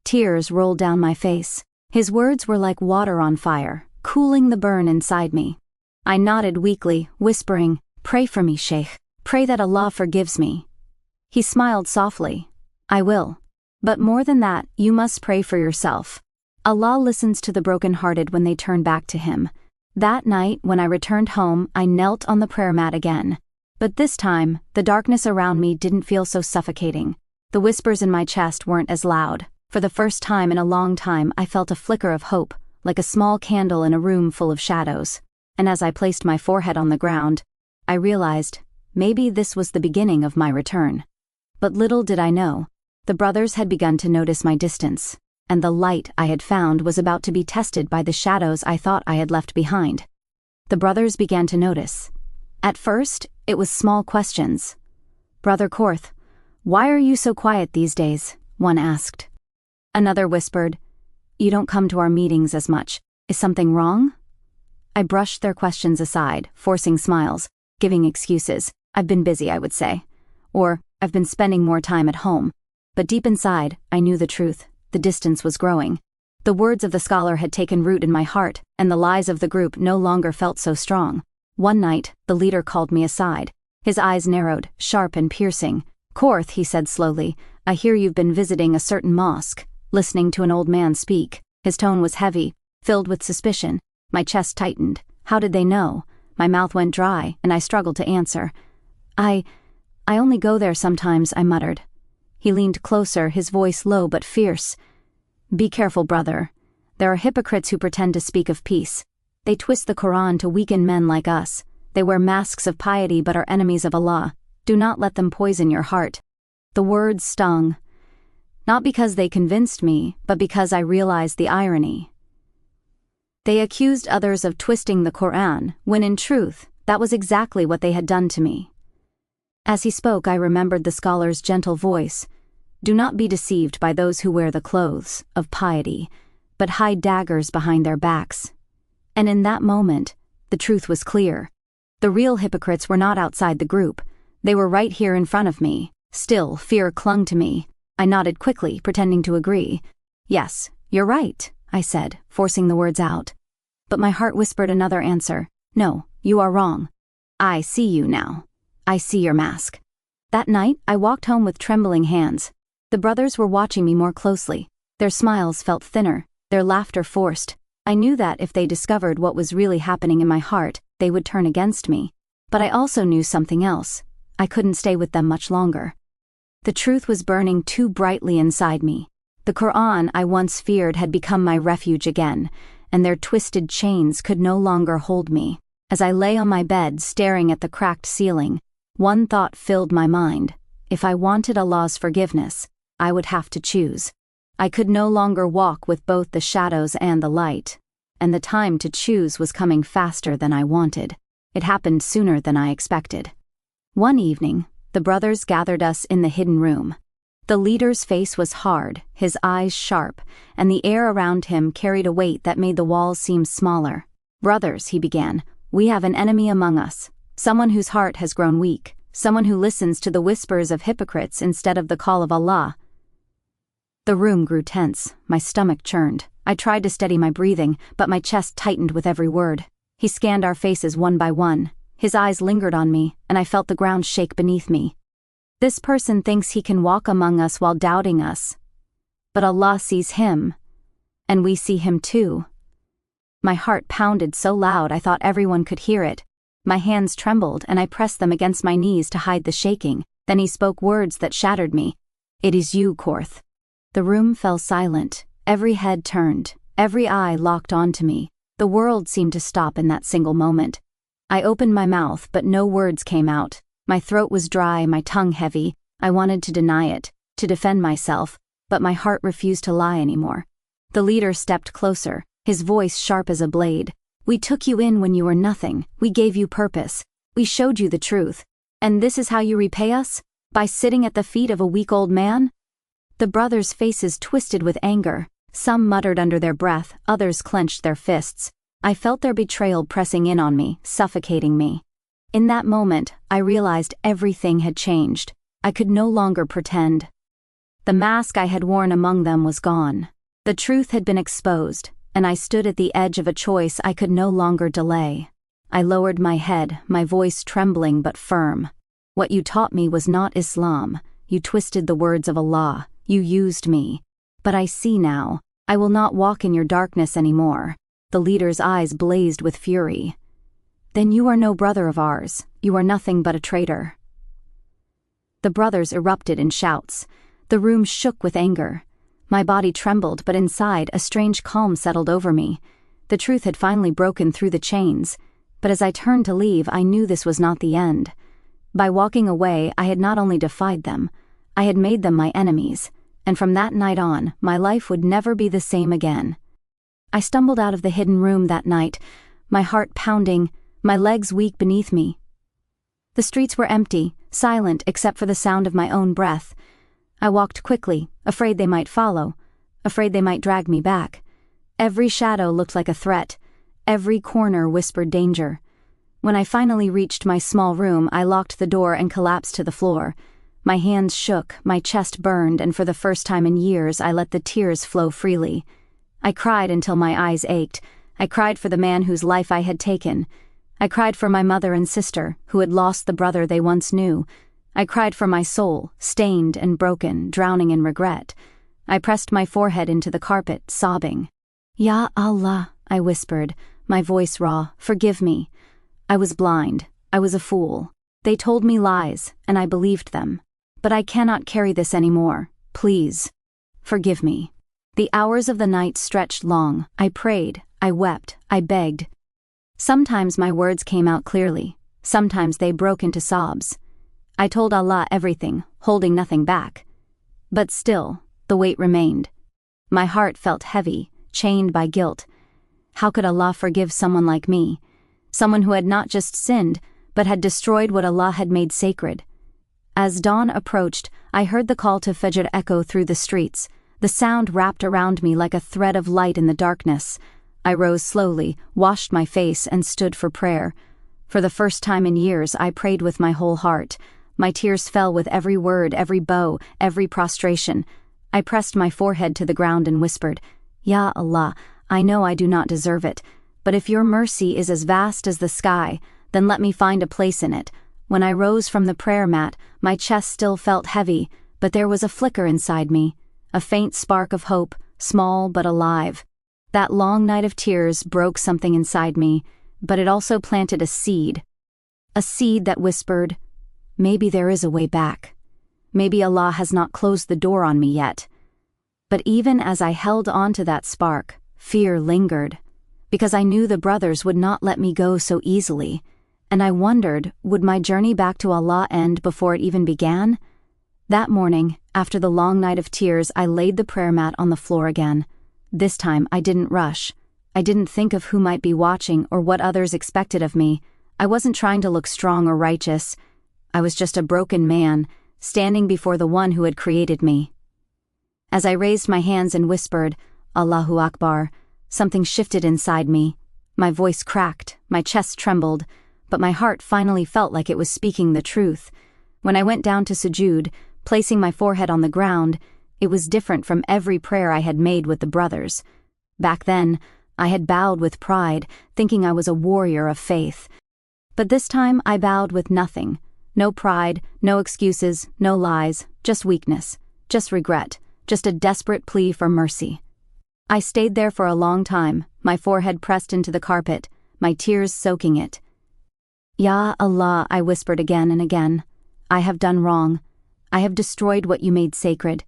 Tears rolled down my face. His words were like water on fire, cooling the burn inside me. I nodded weakly, whispering, Pray for me, Sheikh. Pray that Allah forgives me. He smiled softly. I will. But more than that, you must pray for yourself. Allah listens to the broken-hearted when they turn back to Him. That night, when I returned home, I knelt on the prayer mat again. But this time, the darkness around me didn't feel so suffocating. The whispers in my chest weren't as loud. For the first time in a long time, I felt a flicker of hope, like a small candle in a room full of shadows. and as I placed my forehead on the ground, I realized maybe this was the beginning of my return. But little did I know, the brothers had begun to notice my distance, and the light I had found was about to be tested by the shadows I thought I had left behind. The brothers began to notice. At first, it was small questions. "Brother Korth, why are you so quiet these days?" one asked. Another whispered, "You don't come to our meetings as much. Is something wrong?" I brushed their questions aside, forcing smiles, giving excuses. "I've been busy," I would say. Or, "I've been spending more time at home." But deep inside, I knew the truth. The distance was growing. The words of the scholar had taken root in my heart, and the lies of the group no longer felt so strong. One night, the leader called me aside. His eyes narrowed, sharp and piercing. "Korth," he said slowly, "I hear you've been visiting a certain mosque, listening to an old man speak." His tone was heavy, filled with suspicion. My chest tightened. How did they know? My mouth went dry, and I struggled to answer. I only go there sometimes," I muttered. He leaned closer, his voice low but fierce. "Be careful, brother. There are hypocrites who pretend to speak of peace. They twist the Quran to weaken men like us. They wear masks of piety but are enemies of Allah. Do not let them poison your heart." The words stung. Not because they convinced me, but because I realized the irony. They accused others of twisting the Quran, when in truth, that was exactly what they had done to me. As he spoke, I remembered the scholar's gentle voice. "Do not be deceived by those who wear the clothes of piety, but hide daggers behind their backs." And in that moment, the truth was clear. The real hypocrites were not outside the group. They were right here in front of me. Still, fear clung to me. I nodded quickly, pretending to agree. "Yes, you're right," I said, forcing the words out. But my heart whispered another answer. "No, you are wrong. I see you now. I see your mask." That night, I walked home with trembling hands. The brothers were watching me more closely. Their smiles felt thinner, their laughter forced. I knew that if they discovered what was really happening in my heart, they would turn against me. But I also knew something else. I couldn't stay with them much longer. The truth was burning too brightly inside me. The Quran I once feared had become my refuge again, and their twisted chains could no longer hold me. As I lay on my bed staring at the cracked ceiling, one thought filled my mind. If I wanted Allah's forgiveness, I would have to choose. I could no longer walk with both the shadows and the light, and the time to choose was coming faster than I wanted. It happened sooner than I expected. One evening, the brothers gathered us in the hidden room. The leader's face was hard, his eyes sharp, and the air around him carried a weight that made the walls seem smaller. "Brothers," he began, "we have an enemy among us. Someone whose heart has grown weak, someone who listens to the whispers of hypocrites instead of the call of Allah." The room grew tense, my stomach churned. I tried to steady my breathing, but my chest tightened with every word. He scanned our faces one by one. His eyes lingered on me, and I felt the ground shake beneath me. "This person thinks he can walk among us while doubting us. But Allah sees him, and we see him too." My heart pounded so loud I thought everyone could hear it. My hands trembled, and I pressed them against my knees to hide the shaking. Then he spoke words that shattered me. "It is you, Korth." The room fell silent. Every head turned. Every eye locked onto me. The world seemed to stop in that single moment. I opened my mouth, but no words came out. My throat was dry, my tongue heavy. I wanted to deny it, to defend myself, but my heart refused to lie anymore. The leader stepped closer, his voice sharp as a blade. "We took you in when you were nothing. We gave you purpose. We showed you the truth. And this is how you repay us? By sitting at the feet of a weak old man?" The brothers' faces twisted with anger. Some muttered under their breath, others clenched their fists. I felt their betrayal pressing in on me, suffocating me. In that moment, I realized everything had changed. I could no longer pretend. The mask I had worn among them was gone. The truth had been exposed, and I stood at the edge of a choice I could no longer delay. I lowered my head, my voice trembling but firm. "What you taught me was not Islam. You twisted the words of Allah. You used me. But I see now. I will not walk in your darkness anymore." The leader's eyes blazed with fury. "Then you are no brother of ours. You are nothing but a traitor." The brothers erupted in shouts. The room shook with anger. My body trembled, but inside, a strange calm settled over me. The truth had finally broken through the chains. But as I turned to leave, I knew this was not the end. By walking away, I had not only defied them, I had made them my enemies, and from that night on, my life would never be the same again. I stumbled out of the hidden room that night, my heart pounding, my legs weak beneath me. The streets were empty, silent except for the sound of my own breath. I walked quickly, afraid they might follow, afraid they might drag me back. Every shadow looked like a threat. Every corner whispered danger. When I finally reached my small room, I locked the door and collapsed to the floor. My hands shook, my chest burned, and for the first time in years, I let the tears flow freely. I cried until my eyes ached. I cried for the man whose life I had taken. I cried for my mother and sister, who had lost the brother they once knew. I cried for my soul, stained and broken, drowning in regret. I pressed my forehead into the carpet, sobbing. "Ya Allah," I whispered, my voice raw, "forgive me. I was blind. I was a fool. They told me lies, and I believed them. But I cannot carry this anymore. Please, forgive me." The hours of the night stretched long. I prayed, I wept, I begged. Sometimes my words came out clearly. Sometimes they broke into sobs. I told Allah everything, holding nothing back. But still, the weight remained. My heart felt heavy, chained by guilt. How could Allah forgive someone like me? Someone who had not just sinned, but had destroyed what Allah had made sacred. As dawn approached, I heard the call to Fajr echo through the streets. The sound wrapped around me like a thread of light in the darkness. I rose slowly, washed my face, and stood for prayer. For the first time in years, I prayed with my whole heart. My tears fell with every word, every bow, every prostration. I pressed my forehead to the ground and whispered, "Ya Allah, I know I do not deserve it, but if your mercy is as vast as the sky, then let me find a place in it." When I rose from the prayer mat, my chest still felt heavy, but there was a flicker inside me, a faint spark of hope, small but alive. That long night of tears broke something inside me, but it also planted a seed that whispered, "Maybe there is a way back. Maybe Allah has not closed the door on me yet." But even as I held on to that spark, fear lingered, because I knew the brothers would not let me go so easily, and I wondered, would my journey back to Allah end before it even began? That morning, after the long night of tears, I laid the prayer mat on the floor again. This time, I didn't rush. I didn't think of who might be watching or what others expected of me. I wasn't trying to look strong or righteous. I was just a broken man, standing before the one who had created me. As I raised my hands and whispered, "Allahu Akbar," something shifted inside me. My voice cracked, my chest trembled, but my heart finally felt like it was speaking the truth. When I went down to sujood, placing my forehead on the ground, it was different from every prayer I had made with the brothers. Back then, I had bowed with pride, thinking I was a warrior of faith. But this time I bowed with nothing. No pride, no excuses, no lies, just weakness, just regret, just a desperate plea for mercy. I stayed there for a long time, my forehead pressed into the carpet, my tears soaking it. "Ya Allah," I whispered again and again, "I have done wrong. I have destroyed what you made sacred.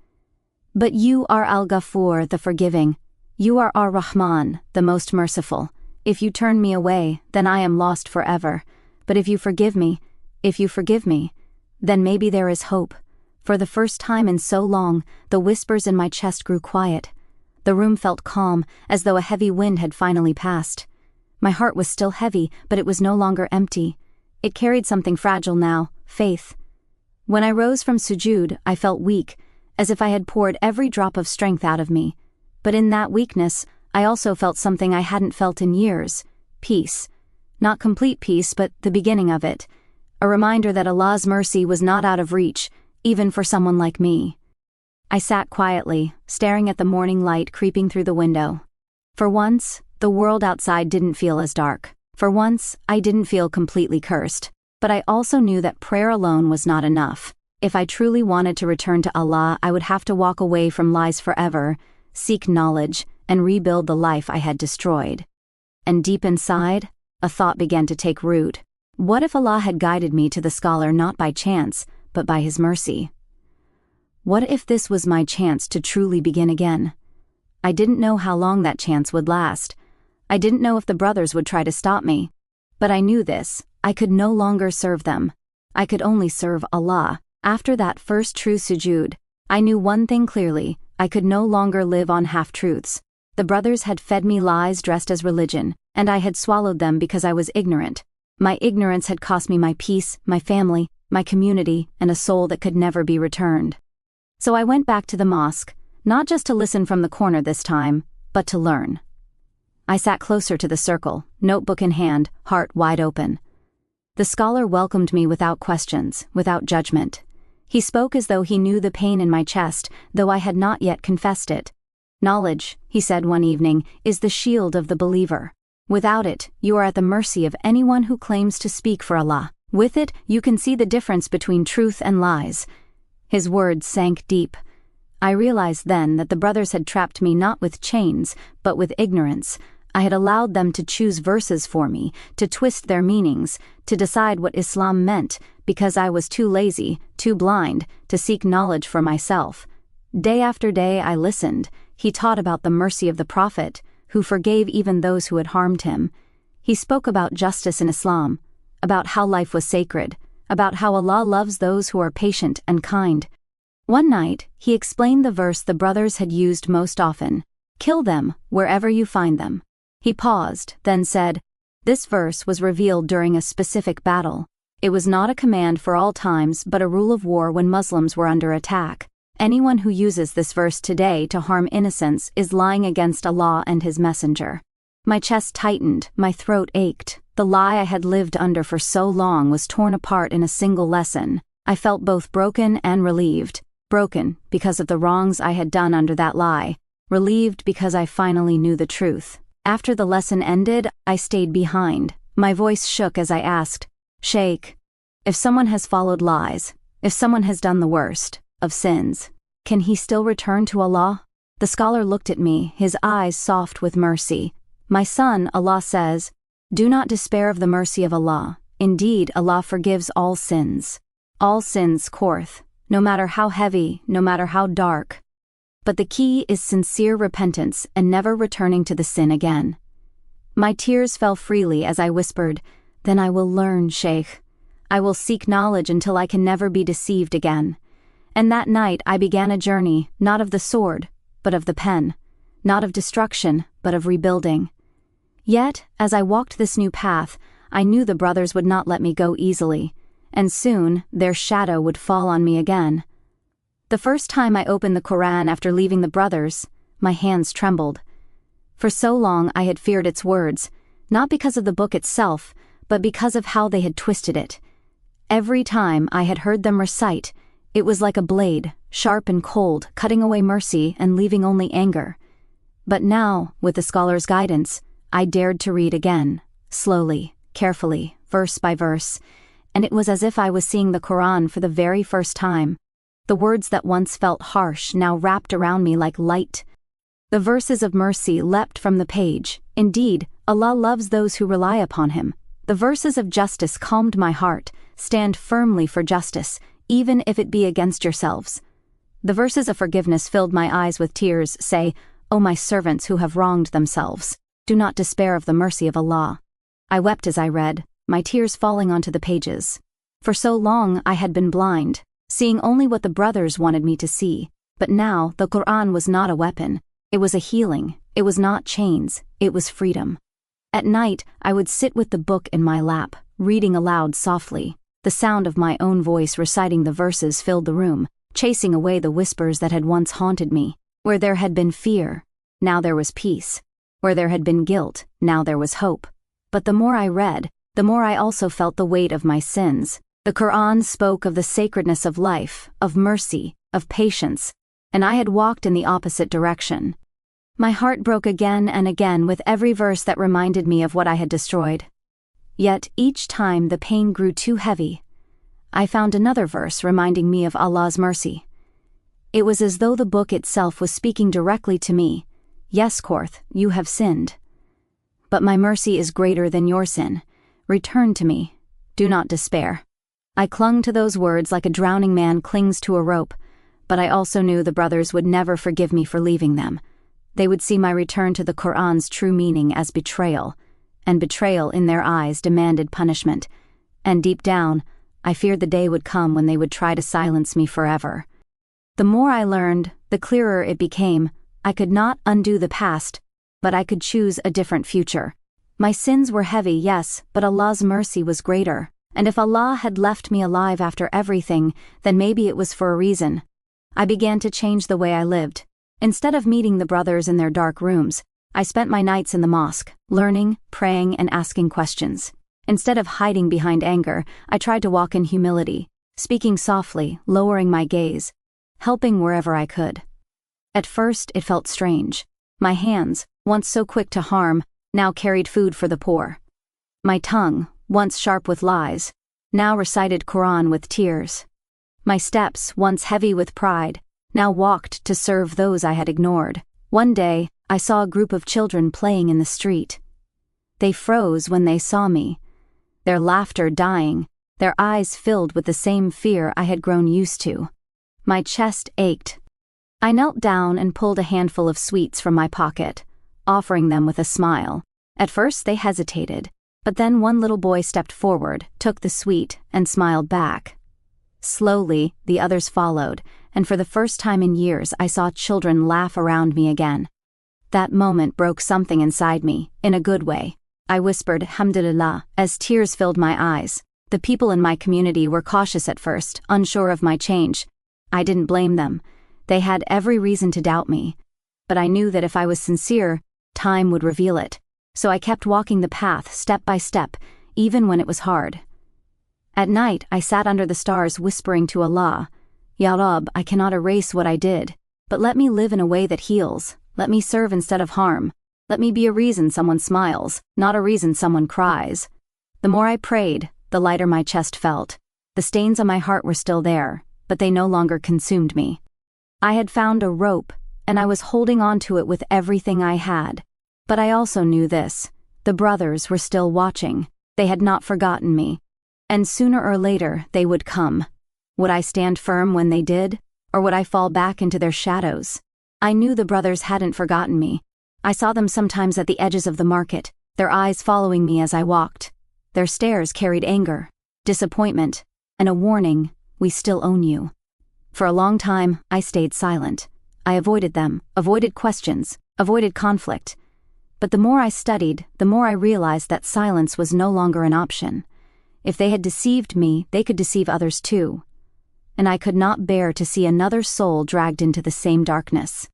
But you are Al-Ghafur, the forgiving. You are Ar-Rahman, the most merciful. If you turn me away, then I am lost forever. But if you forgive me, then maybe there is hope." For the first time in so long, the whispers in my chest grew quiet. The room felt calm, as though a heavy wind had finally passed. My heart was still heavy, but it was no longer empty. It carried something fragile now, faith. When I rose from sujood, I felt weak, as if I had poured every drop of strength out of me. But in that weakness, I also felt something I hadn't felt in years, peace. Not complete peace, but the beginning of it. A reminder that Allah's mercy was not out of reach, even for someone like me. I sat quietly, staring at the morning light creeping through the window. For once, the world outside didn't feel as dark. For once, I didn't feel completely cursed. But I also knew that prayer alone was not enough. If I truly wanted to return to Allah, I would have to walk away from lies forever, seek knowledge, and rebuild the life I had destroyed. And deep inside, a thought began to take root. What if Allah had guided me to the scholar not by chance, but by His mercy? What if this was my chance to truly begin again? I didn't know how long that chance would last. I didn't know if the brothers would try to stop me. But I knew this, I could no longer serve them. I could only serve Allah. After that first true sujood, I knew one thing clearly: I could no longer live on half-truths. The brothers had fed me lies dressed as religion, and I had swallowed them because I was ignorant. My ignorance had cost me my peace, my family, my community, and a soul that could never be returned. So I went back to the mosque, not just to listen from the corner this time, but to learn. I sat closer to the circle, notebook in hand, heart wide open. The scholar welcomed me without questions, without judgment. He spoke as though he knew the pain in my chest, though I had not yet confessed it. "Knowledge," he said one evening, "is the shield of the believer. Without it, you are at the mercy of anyone who claims to speak for Allah. With it, you can see the difference between truth and lies." His words sank deep. I realized then that the brothers had trapped me not with chains, but with ignorance. I had allowed them to choose verses for me, to twist their meanings, to decide what Islam meant, because I was too lazy, too blind, to seek knowledge for myself. Day after day I listened. He taught about the mercy of the Prophet, who forgave even those who had harmed him. He spoke about justice in Islam, about how life was sacred, about how Allah loves those who are patient and kind. One night, he explained the verse the brothers had used most often: "Kill them wherever you find them." He paused, then said, "This verse was revealed during a specific battle. It was not a command for all times, but a rule of war when Muslims were under attack. Anyone who uses this verse today to harm innocents is lying against Allah and His Messenger." My chest tightened, my throat ached. The lie I had lived under for so long was torn apart in a single lesson. I felt both broken and relieved. Broken because of the wrongs I had done under that lie. Relieved because I finally knew the truth. After the lesson ended, I stayed behind. My voice shook as I asked, "Sheikh, if someone has followed lies, if someone has done the worst of sins, can he still return to Allah?" The scholar looked at me, his eyes soft with mercy. "My son," Allah says, "do not despair of the mercy of Allah. Indeed, Allah forgives all sins." All sins, Korth, no matter how heavy, no matter how dark. But the key is sincere repentance and never returning to the sin again. My tears fell freely as I whispered, "Then I will learn, Sheikh. I will seek knowledge until I can never be deceived again." And that night I began a journey, not of the sword, but of the pen, not of destruction, but of rebuilding. Yet, as I walked this new path, I knew the brothers would not let me go easily, and soon their shadow would fall on me again. The first time I opened the Quran after leaving the brothers, my hands trembled. For so long I had feared its words, not because of the book itself, but because of how they had twisted it. Every time I had heard them recite, it was like a blade, sharp and cold, cutting away mercy and leaving only anger. But now, with the scholar's guidance, I dared to read again, slowly, carefully, verse by verse, and it was as if I was seeing the Quran for the very first time. The words that once felt harsh now wrapped around me like light. The verses of mercy leapt from the page. Indeed, Allah loves those who rely upon Him. The verses of justice calmed my heart. Stand firmly for justice, even if it be against yourselves. The verses of forgiveness filled my eyes with tears. Say, "O my servants who have wronged themselves, do not despair of the mercy of Allah." I wept as I read, my tears falling onto the pages. For so long I had been blind, seeing only what the brothers wanted me to see. But now the Quran was not a weapon. It was a healing. It was not chains. It was freedom. At night, I would sit with the book in my lap, reading aloud softly. The sound of my own voice reciting the verses filled the room, chasing away the whispers that had once haunted me. Where there had been fear, now there was peace. Where there had been guilt, now there was hope. But the more I read, the more I also felt the weight of my sins. The Quran spoke of the sacredness of life, of mercy, of patience, and I had walked in the opposite direction. My heart broke again and again with every verse that reminded me of what I had destroyed. Yet each time the pain grew too heavy, I found another verse reminding me of Allah's mercy. It was as though the book itself was speaking directly to me. "Yes, Korth, you have sinned. But my mercy is greater than your sin. Return to me. Do not despair." I clung to those words like a drowning man clings to a rope, but I also knew the brothers would never forgive me for leaving them. They would see my return to the Quran's true meaning as betrayal, and betrayal in their eyes demanded punishment. And deep down, I feared the day would come when they would try to silence me forever. The more I learned, the clearer it became. I could not undo the past, but I could choose a different future. My sins were heavy, yes, but Allah's mercy was greater. And if Allah had left me alive after everything, then maybe it was for a reason. I began to change the way I lived. Instead of meeting the brothers in their dark rooms, I spent my nights in the mosque, learning, praying, and asking questions. Instead of hiding behind anger, I tried to walk in humility, speaking softly, lowering my gaze, helping wherever I could. At first, it felt strange. My hands, once so quick to harm, now carried food for the poor. My tongue, once sharp with lies, now recited Quran with tears. My steps, once heavy with pride, now walked to serve those I had ignored. One day, I saw a group of children playing in the street. They froze when they saw me, their laughter dying, their eyes filled with the same fear I had grown used to. My chest ached. I knelt down and pulled a handful of sweets from my pocket, offering them with a smile. At first they hesitated, but then one little boy stepped forward, took the sweet, and smiled back. Slowly, the others followed, and for the first time in years I saw children laugh around me again. That moment broke something inside me, in a good way. I whispered, "Alhamdulillah," as tears filled my eyes. The people in my community were cautious at first, unsure of my change. I didn't blame them. They had every reason to doubt me. But I knew that if I was sincere, time would reveal it. So I kept walking the path, step by step, even when it was hard. At night, I sat under the stars whispering to Allah, "Ya Rab, I cannot erase what I did, but let me live in a way that heals. Let me serve instead of harm. Let me be a reason someone smiles, not a reason someone cries." The more I prayed, the lighter my chest felt. The stains on my heart were still there, but they no longer consumed me. I had found a rope, and I was holding on to it with everything I had. But I also knew this: the brothers were still watching. They had not forgotten me. And sooner or later, they would come. Would I stand firm when they did, or would I fall back into their shadows? I knew the brothers hadn't forgotten me. I saw them sometimes at the edges of the market, their eyes following me as I walked. Their stares carried anger, disappointment, and a warning, "We still own you." For a long time, I stayed silent. I avoided them, avoided questions, avoided conflict. But the more I studied, the more I realized that silence was no longer an option. If they had deceived me, they could deceive others too. And I could not bear to see another soul dragged into the same darkness.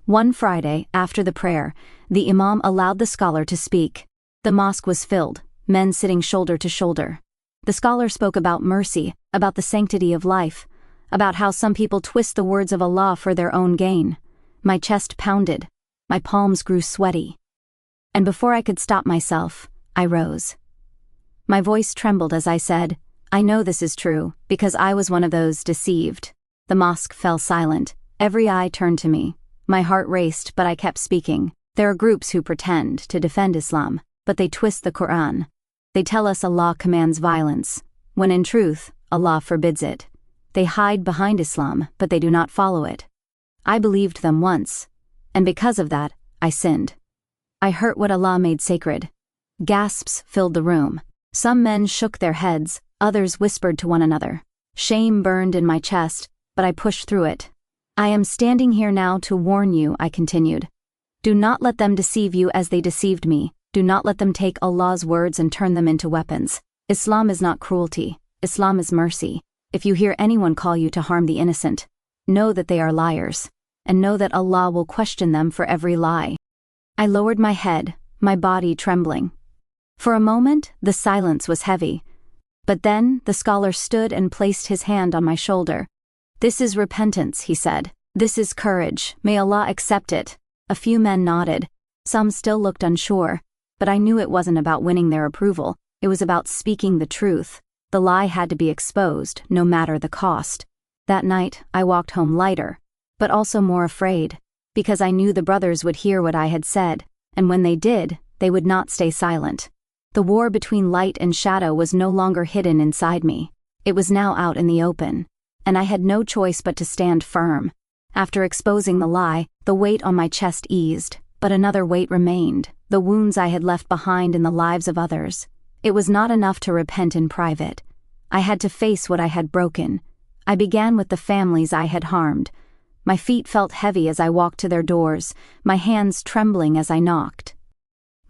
One Friday, after the prayer, the Imam allowed the scholar to speak. The mosque was filled, men sitting shoulder to shoulder. The scholar spoke about mercy, about the sanctity of life, about how some people twist the words of Allah for their own gain. My chest pounded. My palms grew sweaty. And before I could stop myself, I rose. My voice trembled as I said, "I know this is true, because I was one of those deceived." The mosque fell silent. Every eye turned to me. My heart raced, but I kept speaking. There are groups who pretend to defend Islam, but they twist the Quran. They tell us Allah commands violence, when in truth, Allah forbids it. They hide behind Islam, but they do not follow it. I believed them once, and because of that, I sinned. I hurt what Allah made sacred. Gasps filled the room. Some men shook their heads, others whispered to one another. Shame burned in my chest, but I pushed through it. "I am standing here now to warn you," I continued. "Do not let them deceive you as they deceived me. Do not let them take Allah's words and turn them into weapons. Islam is not cruelty. Islam is mercy. If you hear anyone call you to harm the innocent, know that they are liars, and know that Allah will question them for every lie." I lowered my head, my body trembling. For a moment, the silence was heavy. But then, the scholar stood and placed his hand on my shoulder. "This is repentance," he said. "This is courage. May Allah accept it." A few men nodded. Some still looked unsure. But I knew it wasn't about winning their approval. It was about speaking the truth. The lie had to be exposed, no matter the cost. That night, I walked home lighter, but also more afraid, because I knew the brothers would hear what I had said, and when they did, they would not stay silent. The war between light and shadow was no longer hidden inside me. It was now out in the open, and I had no choice but to stand firm. After exposing the lie, the weight on my chest eased, but another weight remained. the wounds I had left behind in the lives of others. It was not enough to repent in private. I had to face what I had broken. I began with the families I had harmed. My feet felt heavy as I walked to their doors, my hands trembling as I knocked.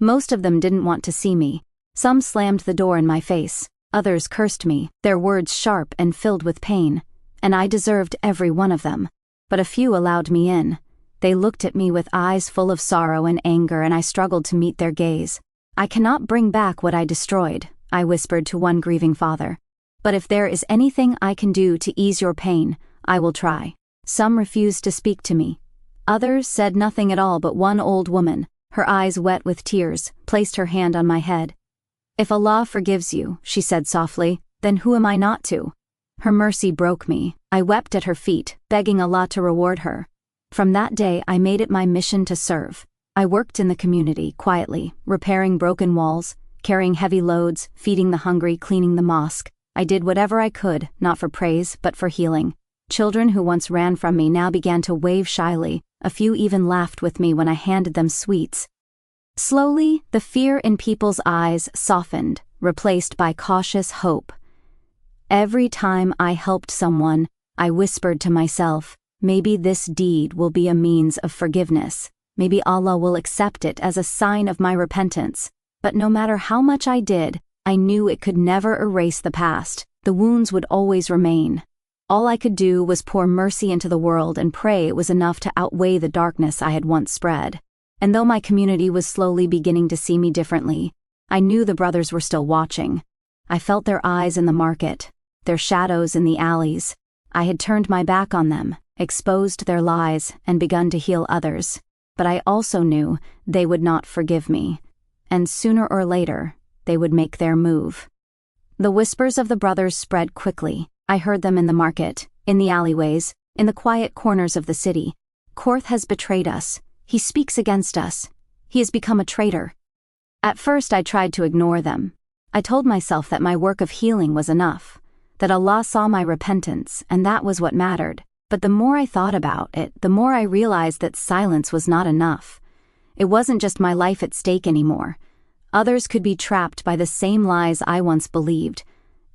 Most of them didn't want to see me. Some slammed the door in my face, others cursed me, their words sharp and filled with pain, and I deserved every one of them. But a few allowed me in. They looked at me with eyes full of sorrow and anger, and I struggled to meet their gaze. "I cannot bring back what I destroyed," I whispered to one grieving father. "But if there is anything I can do to ease your pain, I will try." Some refused to speak to me. Others said nothing at all, but one old woman, her eyes wet with tears, placed her hand on my head. "If Allah forgives you," she said softly, "then who am I not to?" Her mercy broke me. I wept at her feet, begging Allah to reward her. From that day I made it my mission to serve. I worked in the community, quietly, repairing broken walls, carrying heavy loads, feeding the hungry, cleaning the mosque. I did whatever I could, not for praise, but for healing. Children who once ran from me now began to wave shyly, a few even laughed with me when I handed them sweets. Slowly, the fear in people's eyes softened, replaced by cautious hope. Every time I helped someone, I whispered to myself, maybe this deed will be a means of forgiveness. Maybe Allah will accept it as a sign of my repentance. But no matter how much I did, I knew it could never erase the past. The wounds would always remain. All I could do was pour mercy into the world and pray it was enough to outweigh the darkness I had once spread. And though my community was slowly beginning to see me differently, I knew the brothers were still watching. I felt their eyes in the market, their shadows in the alleys. I had turned my back on them, exposed their lies, and begun to heal others. But I also knew they would not forgive me. And sooner or later, they would make their move. The whispers of the brothers spread quickly. I heard them in the market, in the alleyways, in the quiet corners of the city. "Korth has betrayed us. He speaks against us. He has become a traitor." At first I tried to ignore them. I told myself that my work of healing was enough, that Allah saw my repentance, and that was what mattered. But the more I thought about it, the more I realized that silence was not enough. It wasn't just my life at stake anymore. Others could be trapped by the same lies I once believed.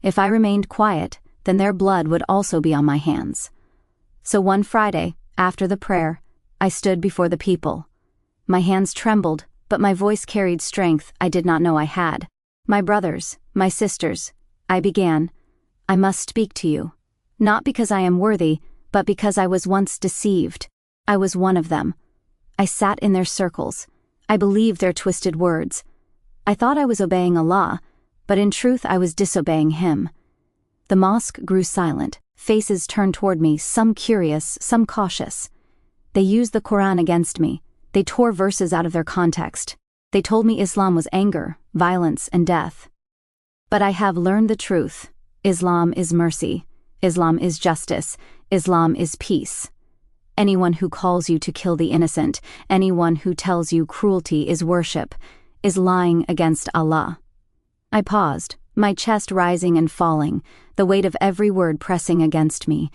If I remained quiet, then their blood would also be on my hands. So one Friday, after the prayer, I stood before the people. My hands trembled, but my voice carried strength I did not know I had. "My brothers, my sisters," I began, "I must speak to you. Not because I am worthy, but because I was once deceived. I was one of them. I sat in their circles. I believed their twisted words. I thought I was obeying Allah, but in truth I was disobeying Him." The mosque grew silent, faces turned toward me, some curious, some cautious. They used the Quran against me. They tore verses out of their context. They told me Islam was anger, violence, and death. But I have learned the truth. Islam is mercy. Islam is justice. Islam is peace. Anyone who calls you to kill the innocent, anyone who tells you cruelty is worship, is lying against Allah. I paused, my chest rising and falling, the weight of every word pressing against me.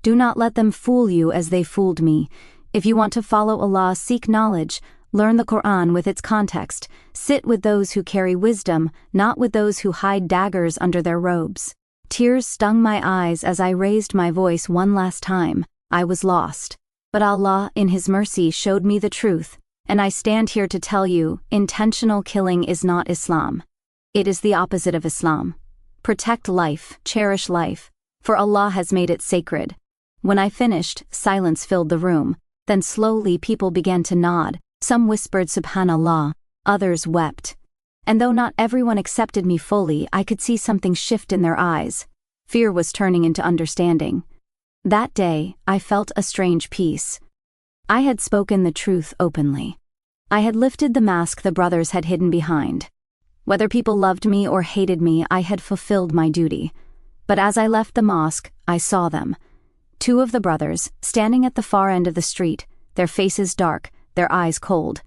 Do not let them fool you as they fooled me. If you want to follow Allah, seek knowledge, learn the Quran with its context, sit with those who carry wisdom, not with those who hide daggers under their robes. Tears stung my eyes as I raised my voice one last time. I was lost. But Allah, in His mercy, showed me the truth, and I stand here to tell you, intentional killing is not Islam. It is the opposite of Islam. Protect life, cherish life, for Allah has made it sacred. When I finished, silence filled the room. Then slowly people began to nod. Some whispered Subhanallah, others wept. And though not everyone accepted me fully, I could see something shift in their eyes. Fear was turning into understanding. That day, I felt a strange peace. I had spoken the truth openly. I had lifted the mask the brothers had hidden behind. Whether people loved me or hated me, I had fulfilled my duty. But as I left the mosque, I saw them. 2 of the brothers, standing at the far end of the street, their faces dark, their eyes cold.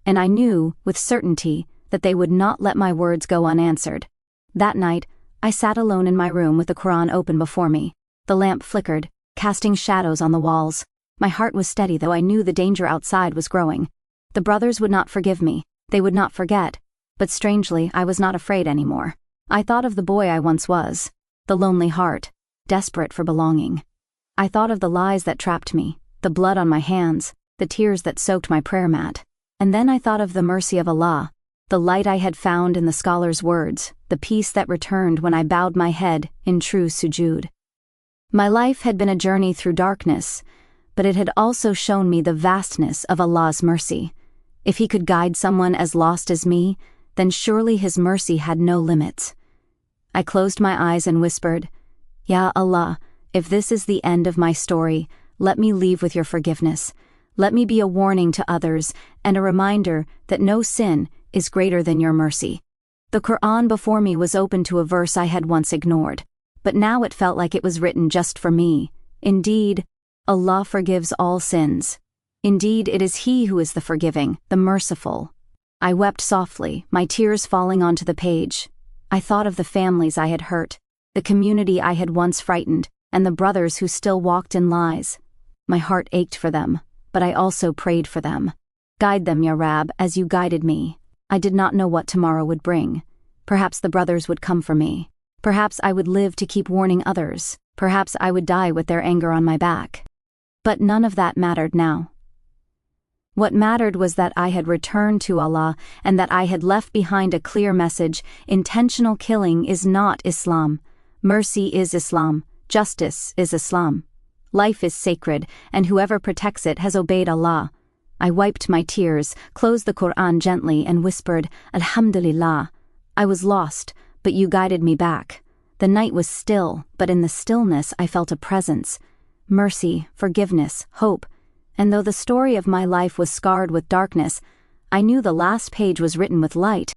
And I knew, with certainty, that they would not let my words go unanswered. That night, I sat alone in my room with the Quran open before me. The lamp flickered, casting shadows on the walls. My heart was steady, though I knew the danger outside was growing. The brothers would not forgive me. They would not forget, but strangely, I was not afraid anymore. I thought of the boy I once was, the lonely heart, desperate for belonging. I thought of the lies that trapped me, the blood on my hands, the tears that soaked my prayer mat. And then I thought of the mercy of Allah, the light I had found in the scholar's words, the peace that returned when I bowed my head in true sujood. My life had been a journey through darkness, but it had also shown me the vastness of Allah's mercy. If He could guide someone as lost as me, then surely His mercy had no limits. I closed my eyes and whispered, Ya Allah, if this is the end of my story, let me leave with your forgiveness. Let me be a warning to others and a reminder that no sin is greater than your mercy. The Quran before me was open to a verse I had once ignored, but now it felt like it was written just for me. Indeed, Allah forgives all sins. Indeed, it is He who is the forgiving, the merciful. I wept softly, my tears falling onto the page. I thought of the families I had hurt, the community I had once frightened, and the brothers who still walked in lies. My heart ached for them, but I also prayed for them. Guide them, Ya Rab, as you guided me. I did not know what tomorrow would bring. Perhaps the brothers would come for me. Perhaps I would live to keep warning others. Perhaps I would die with their anger on my back. But none of that mattered now. What mattered was that I had returned to Allah and that I had left behind a clear message: intentional killing is not Islam. Mercy is Islam. Justice is Islam. Life is sacred, and whoever protects it has obeyed Allah. I wiped my tears, closed the Quran gently, and whispered, Alhamdulillah. I was lost, but you guided me back. The night was still, but in the stillness I felt a presence. Mercy, forgiveness, hope. And though the story of my life was scarred with darkness, I knew the last page was written with light.